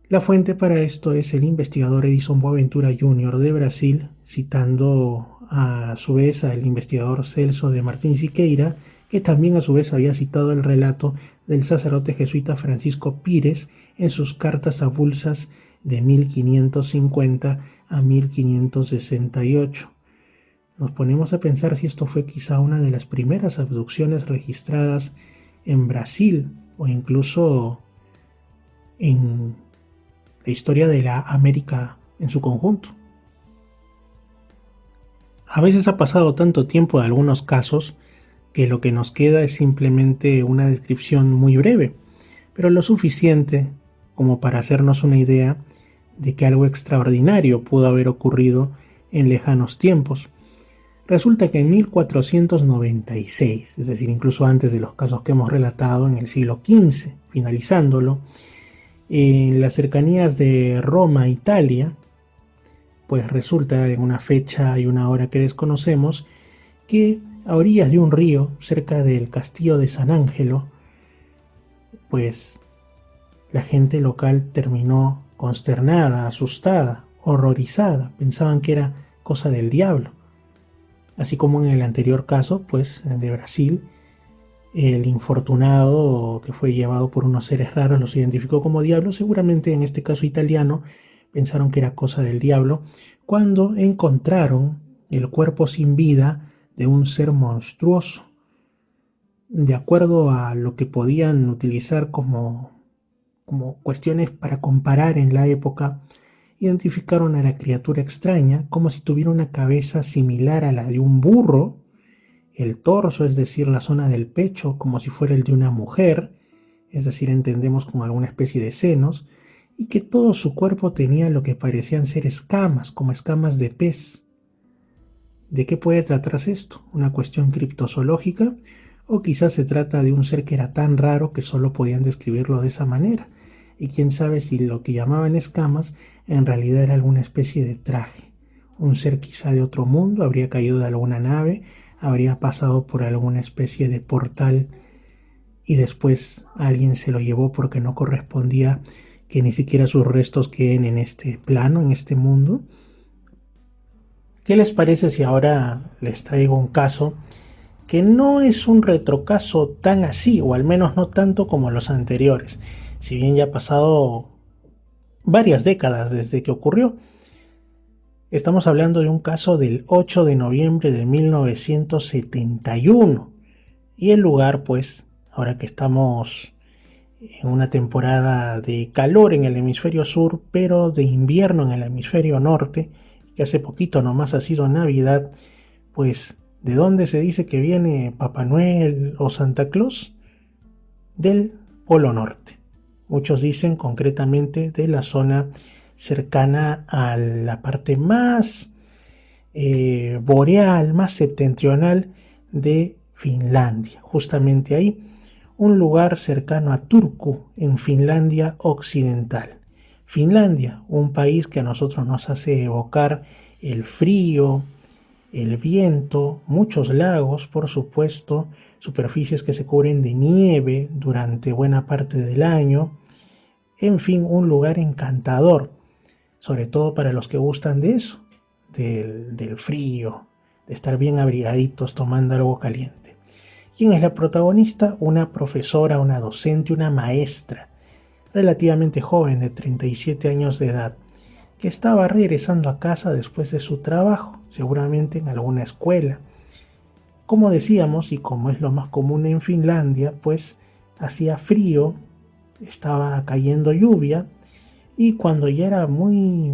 La fuente para esto es el investigador Edison Boaventura Jr. de Brasil, citando a su vez al investigador Celso de Martín Siqueira, que también a su vez había citado el relato del sacerdote jesuita Francisco Pires en sus cartas avulsas de 1550 a 1568. Nos ponemos a pensar si esto fue quizá una de las primeras abducciones registradas en Brasil o incluso en la historia de la América en su conjunto. A veces ha pasado tanto tiempo de algunos casos que lo que nos queda es simplemente una descripción muy breve, pero lo suficiente como para hacernos una idea de que algo extraordinario pudo haber ocurrido en lejanos tiempos. Resulta que en 1496, es decir, incluso antes de los casos que hemos relatado, en el siglo XV, finalizándolo, en las cercanías de Roma, Italia, pues resulta en una fecha y una hora que desconocemos, que a orillas de un río, cerca del castillo de San Angelo, pues la gente local terminó consternada, asustada, horrorizada, pensaban que era cosa del diablo. Así como en el anterior caso, pues de Brasil, el infortunado que fue llevado por unos seres raros los identificó como diablos. Seguramente en este caso italiano pensaron que era cosa del diablo cuando encontraron el cuerpo sin vida de un ser monstruoso. De acuerdo a lo que podían utilizar como cuestiones para comparar en la época, identificaron a la criatura extraña como si tuviera una cabeza similar a la de un burro, el torso, es decir, la zona del pecho, como si fuera el de una mujer, es decir, entendemos con alguna especie de senos, y que todo su cuerpo tenía lo que parecían ser escamas, como escamas de pez. ¿De qué puede tratarse esto? ¿Una cuestión criptozoológica? ¿O quizás se trata de un ser que era tan raro que solo podían describirlo de esa manera? Y quién sabe si lo que llamaban escamas en realidad era alguna especie de traje. Un ser quizá de otro mundo, habría caído de alguna nave, habría pasado por alguna especie de portal y después alguien se lo llevó porque no correspondía que ni siquiera sus restos queden en este plano, en este mundo. ¿Qué les parece si ahora les traigo un caso que no es un retrocaso tan así, o al menos no tanto como los anteriores, si bien ya ha pasado varias décadas desde que ocurrió? Estamos hablando de un caso del 8 de noviembre de 1971 y el lugar, pues, ahora que estamos en una temporada de calor en el hemisferio sur, pero de invierno en el hemisferio norte, que hace poquito nomás ha sido Navidad, pues, ¿de dónde se dice que viene Papá Noel o Santa Claus? Del Polo Norte. Muchos dicen concretamente de la zona cercana a la parte más boreal, más septentrional de Finlandia. Justamente ahí, un lugar cercano a Turku, en Finlandia occidental. Finlandia, un país que a nosotros nos hace evocar el frío, el viento, muchos lagos, por supuesto, superficies que se cubren de nieve durante buena parte del año. En fin, un lugar encantador, sobre todo para los que gustan de eso, del frío, de estar bien abrigaditos tomando algo caliente. ¿Quién es la protagonista? Una profesora, una docente, una maestra, relativamente joven, de 37 años de edad, que estaba regresando a casa después de su trabajo, seguramente en alguna escuela. Como decíamos, y como es lo más común en Finlandia, pues hacía frío, estaba cayendo lluvia, y cuando ya era muy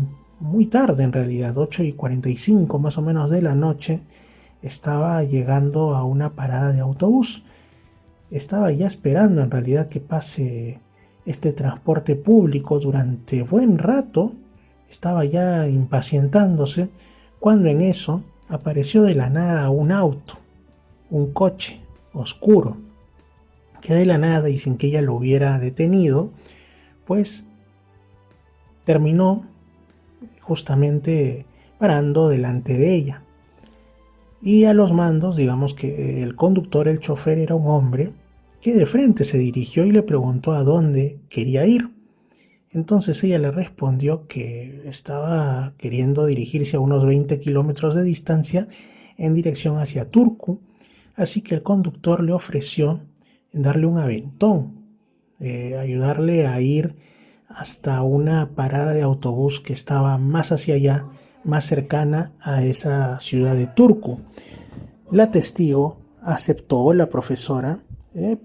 tarde en realidad, 8:45 más o menos de la noche, estaba llegando a una parada de autobús. Estaba ya esperando en realidad que pase este transporte público durante buen rato. Estaba ya impacientándose cuando en eso apareció de la nada un auto, un coche oscuro, que de la nada y sin que ella lo hubiera detenido, pues terminó justamente parando delante de ella. Y a los mandos, digamos que el conductor, el chofer, era un hombre que de frente se dirigió y le preguntó a dónde quería ir. Entonces ella le respondió que estaba queriendo dirigirse a unos 20 kilómetros de distancia en dirección hacia Turku, así que el conductor le ofreció darle un aventón, ayudarle a ir hasta una parada de autobús que estaba más hacia allá, más cercana a esa ciudad de Turku. La testigo aceptó, la profesora,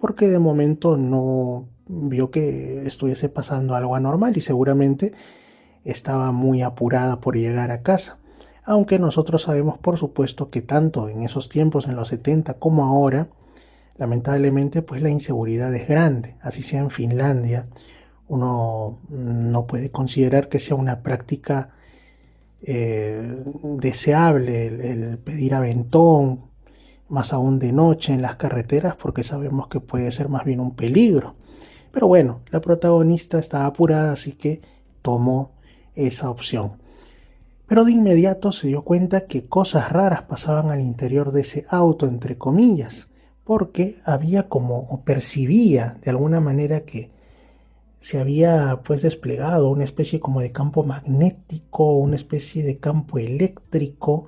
porque de momento no vio que estuviese pasando algo anormal y seguramente estaba muy apurada por llegar a casa. Aunque nosotros sabemos, por supuesto, que tanto en esos tiempos, en los 70, como ahora, lamentablemente, pues la inseguridad es grande. Así sea en Finlandia, uno no puede considerar que sea una práctica deseable el pedir aventón, más aún de noche en las carreteras, porque sabemos que puede ser más bien un peligro. Pero bueno, la protagonista estaba apurada, así que tomó esa opción. Pero de inmediato se dio cuenta que cosas raras pasaban al interior de ese auto, entre comillas, porque había como, o percibía de alguna manera que se había pues desplegado una especie como de campo magnético, una especie de campo eléctrico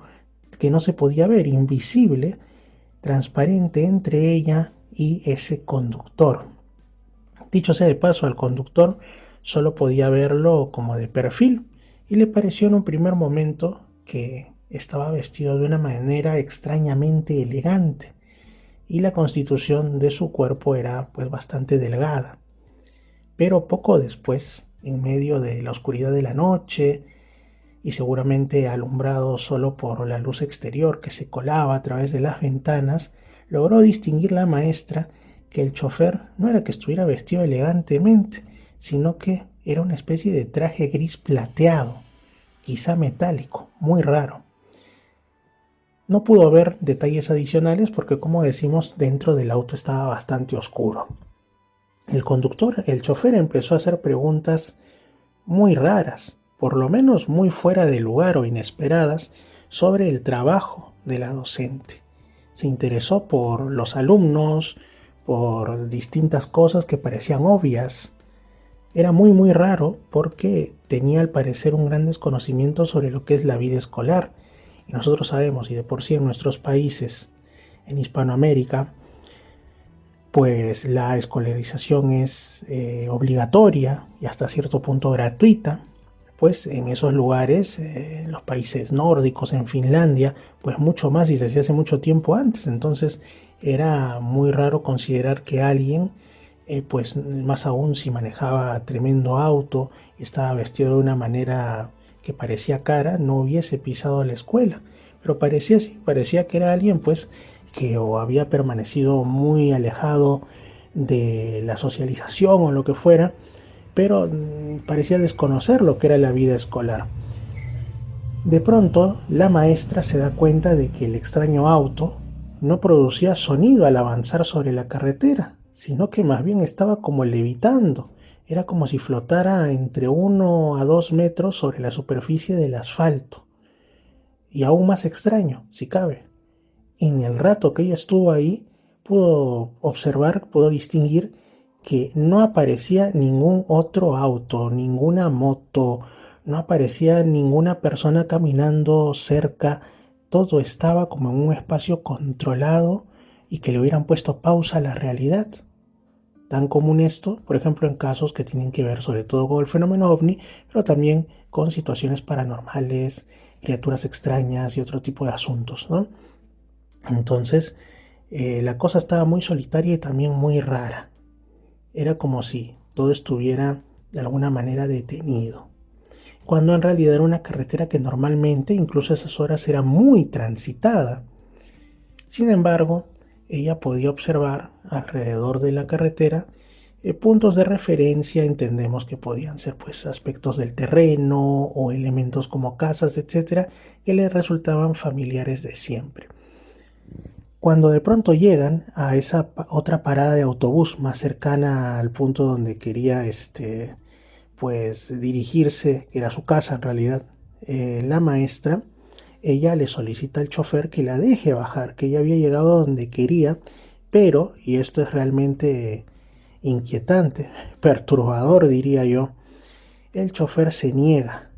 que no se podía ver, invisible, transparente entre ella y ese conductor. Dicho sea de paso, al conductor solo podía verlo como de perfil y le pareció en un primer momento que estaba vestido de una manera extrañamente elegante y la constitución de su cuerpo era pues bastante delgada. Pero poco después, en medio de la oscuridad de la noche y seguramente alumbrado solo por la luz exterior que se colaba a través de las ventanas, logró distinguir la maestra que el chofer no era que estuviera vestido elegantemente, sino que era una especie de traje gris plateado, quizá metálico, muy raro. No pudo ver detalles adicionales porque, como decimos, dentro del auto estaba bastante oscuro. El chofer empezó a hacer preguntas muy raras, por lo menos muy fuera de lugar o inesperadas, sobre el trabajo de la docente. Se interesó por los alumnos, por distintas cosas que parecían obvias. Era muy raro porque tenía al parecer un gran desconocimiento sobre lo que es la vida escolar. Y nosotros sabemos, y de por sí en nuestros países, en Hispanoamérica, pues la escolarización es obligatoria y hasta cierto punto gratuita. Pues en esos lugares, en los países nórdicos, en Finlandia, pues mucho más y desde hace mucho tiempo antes. Entonces era muy raro considerar que alguien, pues más aún si manejaba tremendo auto y estaba vestido de una manera que parecía cara, no hubiese pisado la escuela. Pero parecía así, parecía que era alguien pues que o había permanecido muy alejado de la socialización o lo que fuera, pero parecía desconocer lo que era la vida escolar. De pronto, la maestra se da cuenta de que el extraño auto no producía sonido al avanzar sobre la carretera, sino que más bien estaba como levitando. Era como si flotara entre 1 a 2 metros sobre la superficie del asfalto. Y aún más extraño, si cabe. En el rato que ella estuvo ahí, pudo observar, pudo distinguir que no aparecía ningún otro auto, ninguna moto, no aparecía ninguna persona caminando cerca. Todo estaba como en un espacio controlado y que le hubieran puesto pausa a la realidad. Tan común esto, por ejemplo, en casos que tienen que ver sobre todo con el fenómeno ovni, pero también con situaciones paranormales, criaturas extrañas y otro tipo de asuntos, ¿no? Entonces, la cosa estaba muy solitaria y también muy rara. Era como si todo estuviera de alguna manera detenido, cuando en realidad era una carretera que normalmente, incluso a esas horas, era muy transitada. Sin embargo, ella podía observar alrededor de la carretera puntos de referencia. Entendemos que podían ser pues aspectos del terreno o elementos como casas, etcétera, que le resultaban familiares de siempre. Cuando de pronto llegan a esa otra parada de autobús más cercana al punto donde quería pues dirigirse, que era su casa en realidad, la maestra, ella le solicita al chofer que la deje bajar, que ella había llegado donde quería, pero, y esto es realmente inquietante, perturbador diría yo, el chofer se niega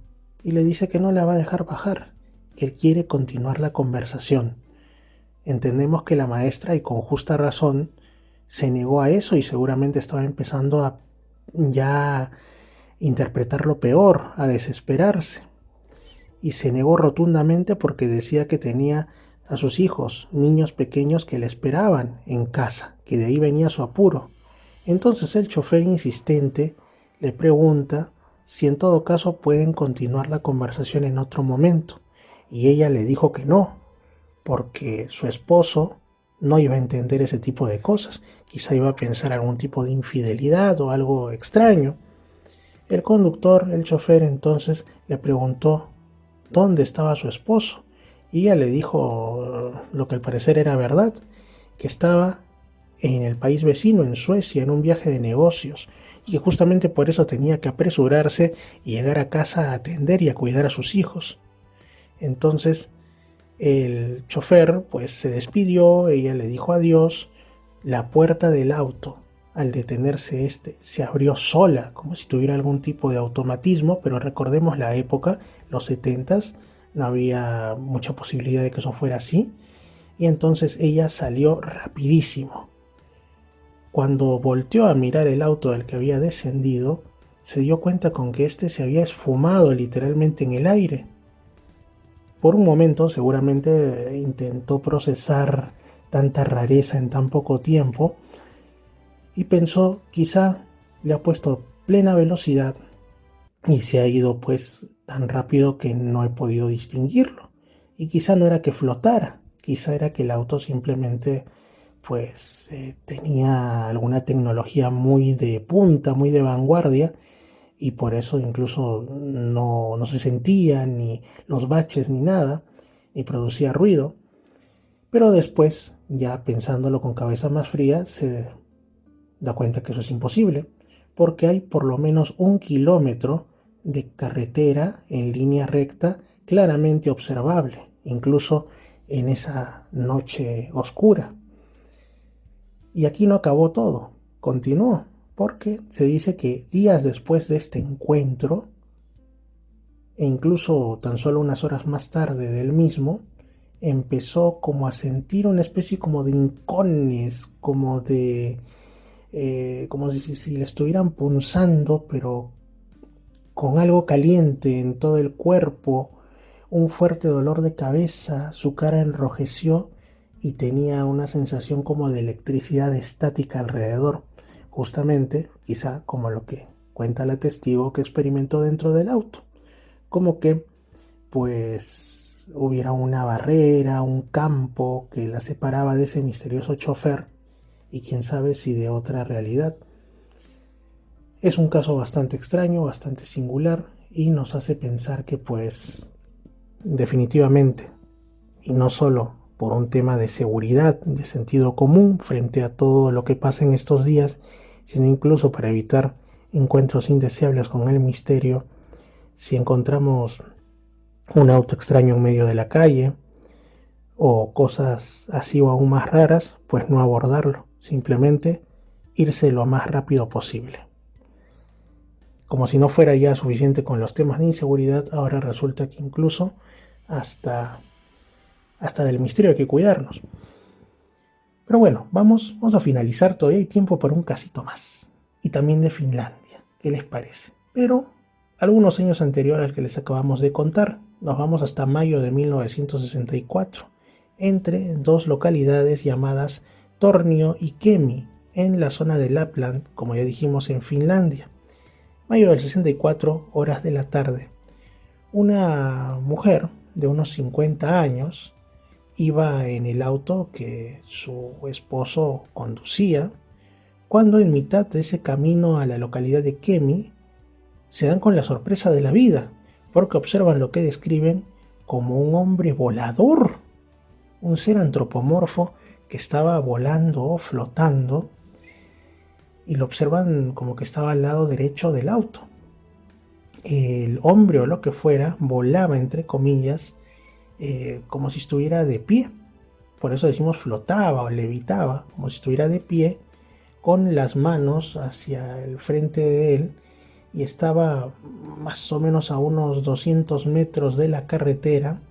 y le dice que no la va a dejar bajar, que él quiere continuar la conversación. Entendemos que la maestra, y con justa razón, se negó a eso y seguramente estaba empezando a ya interpretar lo peor, a desesperarse. Y se negó rotundamente porque decía que tenía a sus hijos, niños pequeños que le esperaban en casa, que de ahí venía su apuro. Entonces el chofer insistente le pregunta si en todo caso pueden continuar la conversación en otro momento. Y ella le dijo que no, porque su esposo no iba a entender ese tipo de cosas. Quizá iba a pensar algún tipo de infidelidad o algo extraño. El conductor, el chofer, entonces le preguntó dónde estaba su esposo. Y ella le dijo lo que al parecer era verdad, que estaba en el país vecino, en Suecia, en un viaje de negocios, y que justamente por eso tenía que apresurarse y llegar a casa a atender y a cuidar a sus hijos. Entonces el chofer pues se despidió, ella le dijo adiós, la puerta del auto al detenerse se abrió sola, como si tuviera algún tipo de automatismo, pero recordemos la época, los 70s, no había mucha posibilidad de que eso fuera así, y entonces ella salió rapidísimo. Cuando volteó a mirar el auto del que había descendido, se dio cuenta con que se había esfumado literalmente en el aire. Por un momento seguramente intentó procesar tanta rareza en tan poco tiempo y pensó, quizá le ha puesto plena velocidad y se ha ido pues tan rápido que no he podido distinguirlo. Y quizá no era que flotara, quizá era que el auto simplemente pues tenía alguna tecnología muy de punta, muy de vanguardia, y por eso incluso no se sentían ni los baches ni nada, ni producía ruido. Pero después, ya pensándolo con cabeza más fría, se da cuenta que eso es imposible, porque hay por lo menos 1 kilómetro de carretera en línea recta claramente observable, incluso en esa noche oscura. Y aquí no acabó todo, continuó, porque se dice que días después de este encuentro, e incluso tan solo unas horas más tarde del mismo, empezó como a sentir una especie como de hincones, como si le estuvieran punzando, pero con algo caliente en todo el cuerpo, un fuerte dolor de cabeza, su cara enrojeció y tenía una sensación como de electricidad estática alrededor, justamente, quizá como lo que cuenta la testigo que experimentó dentro del auto, como que pues hubiera una barrera, un campo que la separaba de ese misterioso chofer y quién sabe si de otra realidad. Es un caso bastante extraño, bastante singular y nos hace pensar que pues definitivamente, y no solo por un tema de seguridad, de sentido común frente a todo lo que pasa en estos días, sino incluso para evitar encuentros indeseables con el misterio, si encontramos un auto extraño en medio de la calle o cosas así o aún más raras, pues no abordarlo, simplemente irse lo más rápido posible. Como si no fuera ya suficiente con los temas de inseguridad, ahora resulta que incluso hasta del misterio hay que cuidarnos. Pero bueno, vamos a finalizar, todavía hay tiempo para un casito más. Y también de Finlandia, ¿qué les parece? Pero algunos años anterior al que les acabamos de contar, nos vamos hasta mayo de 1964, entre dos localidades llamadas Tornio y Kemi, en la zona de Lapland, como ya dijimos, en Finlandia. Mayo del 64, horas de la tarde. Una mujer de unos 50 años iba en el auto que su esposo conducía, cuando en mitad de ese camino a la localidad de Kemi se dan con la sorpresa de la vida, porque observan lo que describen como un hombre volador, un ser antropomorfo que estaba volando o flotando, y lo observan como que estaba al lado derecho del auto. El hombre o lo que fuera volaba, entre comillas, como si estuviera de pie. Por eso decimos flotaba o levitaba, como si estuviera de pie, con las manos hacia el frente de él, y estaba más o menos a unos 200 metros de la carretera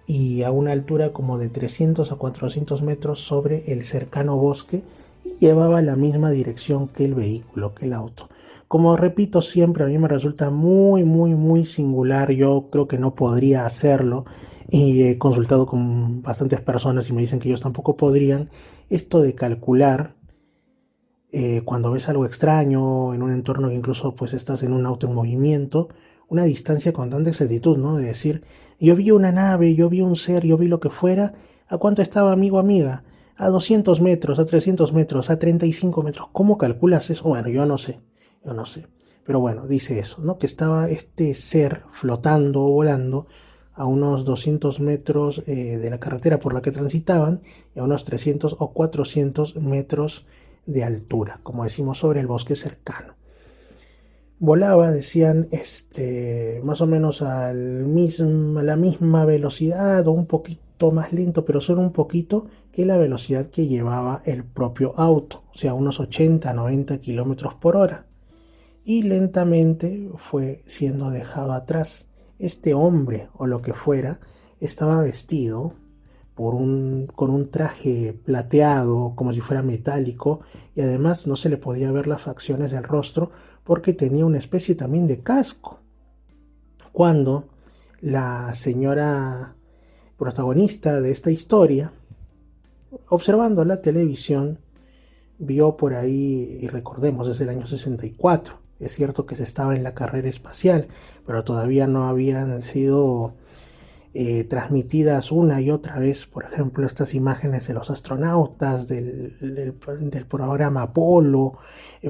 y a una altura como de 300 a 400 metros sobre el cercano bosque, y llevaba la misma dirección que el vehículo, que el auto. Como repito siempre, a mí me resulta muy singular. Yo creo que no podría hacerlo, y he consultado con bastantes personas y me dicen que ellos tampoco podrían, esto de calcular cuando ves algo extraño en un entorno que incluso pues estás en un auto en movimiento, una distancia con tanta exactitud, ¿no? De decir, yo vi una nave, yo vi un ser, yo vi lo que fuera, ¿a cuánto estaba, amigo, amiga? A 200 metros, a 300 metros, a 35 metros. ¿Cómo calculas eso? Bueno, yo no sé. Pero bueno, dice eso, ¿no? Que estaba este ser flotando o volando a unos 200 metros de la carretera por la que transitaban y a unos 300 o 400 metros de altura, como decimos, sobre el bosque cercano. Volaba, decían, más o menos a la misma velocidad o un poquito más lento, pero solo un poquito que la velocidad que llevaba el propio auto, o sea, unos 80-90 kilómetros por hora. Y lentamente fue siendo dejado atrás. Este hombre, o lo que fuera, estaba vestido con un traje plateado, como si fuera metálico, y además no se le podía ver las facciones del rostro porque tenía una especie también de casco. Cuando la señora protagonista de esta historia, observando la televisión, vio por ahí, y recordemos, desde el año 64, es cierto que se estaba en la carrera espacial, pero todavía no habían sido transmitidas una y otra vez, por ejemplo, estas imágenes de los astronautas del programa Apolo.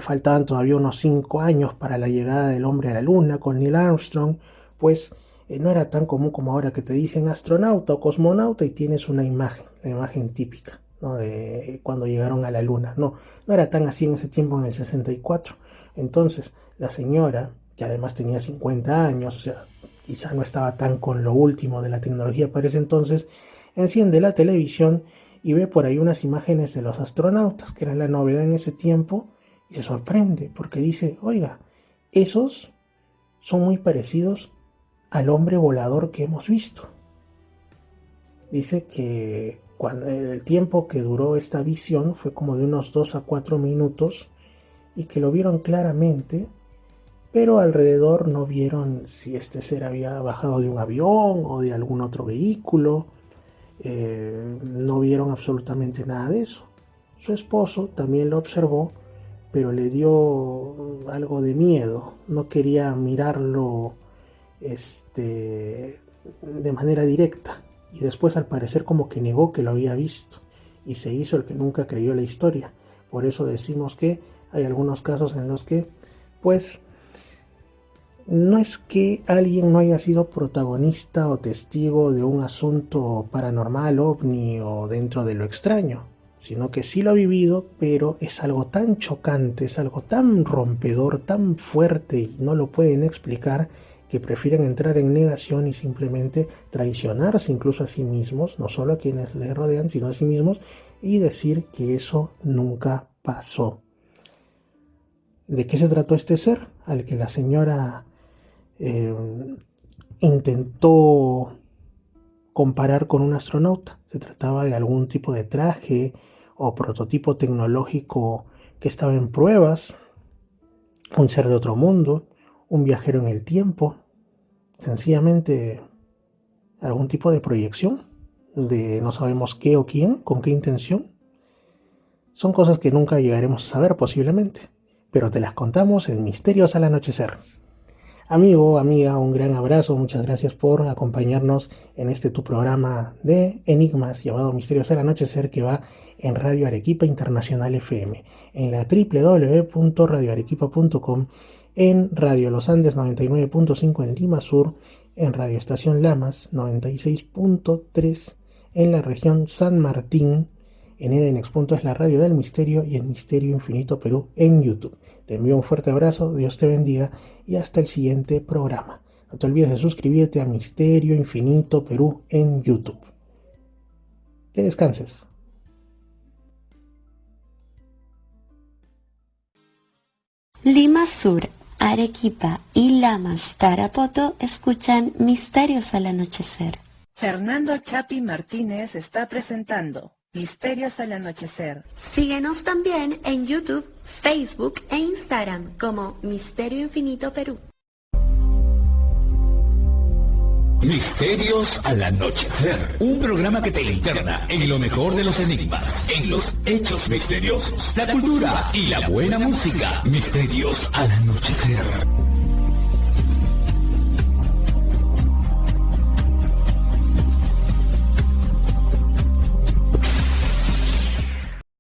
Faltaban todavía unos 5 años para la llegada del hombre a la luna con Neil Armstrong. Pues no era tan común como ahora que te dicen astronauta o cosmonauta y tienes una imagen, la imagen típica, ¿no? De cuando llegaron a la luna. No era tan así en ese tiempo, en el 64. Entonces la señora, que además tenía 50 años, o sea, quizá no estaba tan con lo último de la tecnología para ese entonces, enciende la televisión y ve por ahí unas imágenes de los astronautas, que era la novedad en ese tiempo, y se sorprende porque dice, oiga, esos son muy parecidos al hombre volador que hemos visto. Dice que cuando el tiempo que duró esta visión fue como de unos 2 a 4 minutos y que lo vieron claramente, pero alrededor no vieron si este ser había bajado de un avión o de algún otro vehículo. No vieron absolutamente nada de eso. Su esposo también lo observó, pero le dio algo de miedo. No quería mirarlo de manera directa. Y después, al parecer, como que negó que lo había visto. Y se hizo el que nunca creyó la historia. Por eso decimos que hay algunos casos en los que, pues, no es que alguien no haya sido protagonista o testigo de un asunto paranormal, ovni o dentro de lo extraño, sino que sí lo ha vivido, pero es algo tan chocante, es algo tan rompedor, tan fuerte y no lo pueden explicar, que prefieren entrar en negación y simplemente traicionarse incluso a sí mismos, no solo a quienes les rodean, sino a sí mismos, y decir que eso nunca pasó. ¿De qué se trató este ser al que la señora intentó comparar con un astronauta? Se trataba de algún tipo de traje o prototipo tecnológico que estaba en pruebas, un ser de otro mundo, un viajero en el tiempo, sencillamente algún tipo de proyección de no sabemos qué o quién, con qué intención. Son cosas que nunca llegaremos a saber posiblemente, pero te las contamos en Misterios al Anochecer. Amigo, amiga, un gran abrazo, muchas gracias por acompañarnos en tu programa de enigmas llamado Misterios al Anochecer, que va en Radio Arequipa Internacional FM, en la www.radioarequipa.com, en Radio Los Andes 99.5 en Lima Sur, en Radio Estación Lamas 96.3 en la región San Martín, en Edenex. Es la radio del misterio, y en Misterio Infinito Perú en YouTube. Te envío un fuerte abrazo, Dios te bendiga y hasta el siguiente programa. No te olvides de suscribirte a Misterio Infinito Perú en YouTube. Que descanses. Lima Sur, Arequipa y Lamas, Tarapoto escuchan Misterios al Anochecer. Fernando Chapi Martínez está presentando Misterios al Anochecer. Síguenos también en YouTube, Facebook e Instagram como Misterio Infinito Perú. Misterios al anochecer. Un programa que te interna en lo mejor de los enigmas, en los hechos misteriosos, la cultura y la buena música. Misterios al anochecer.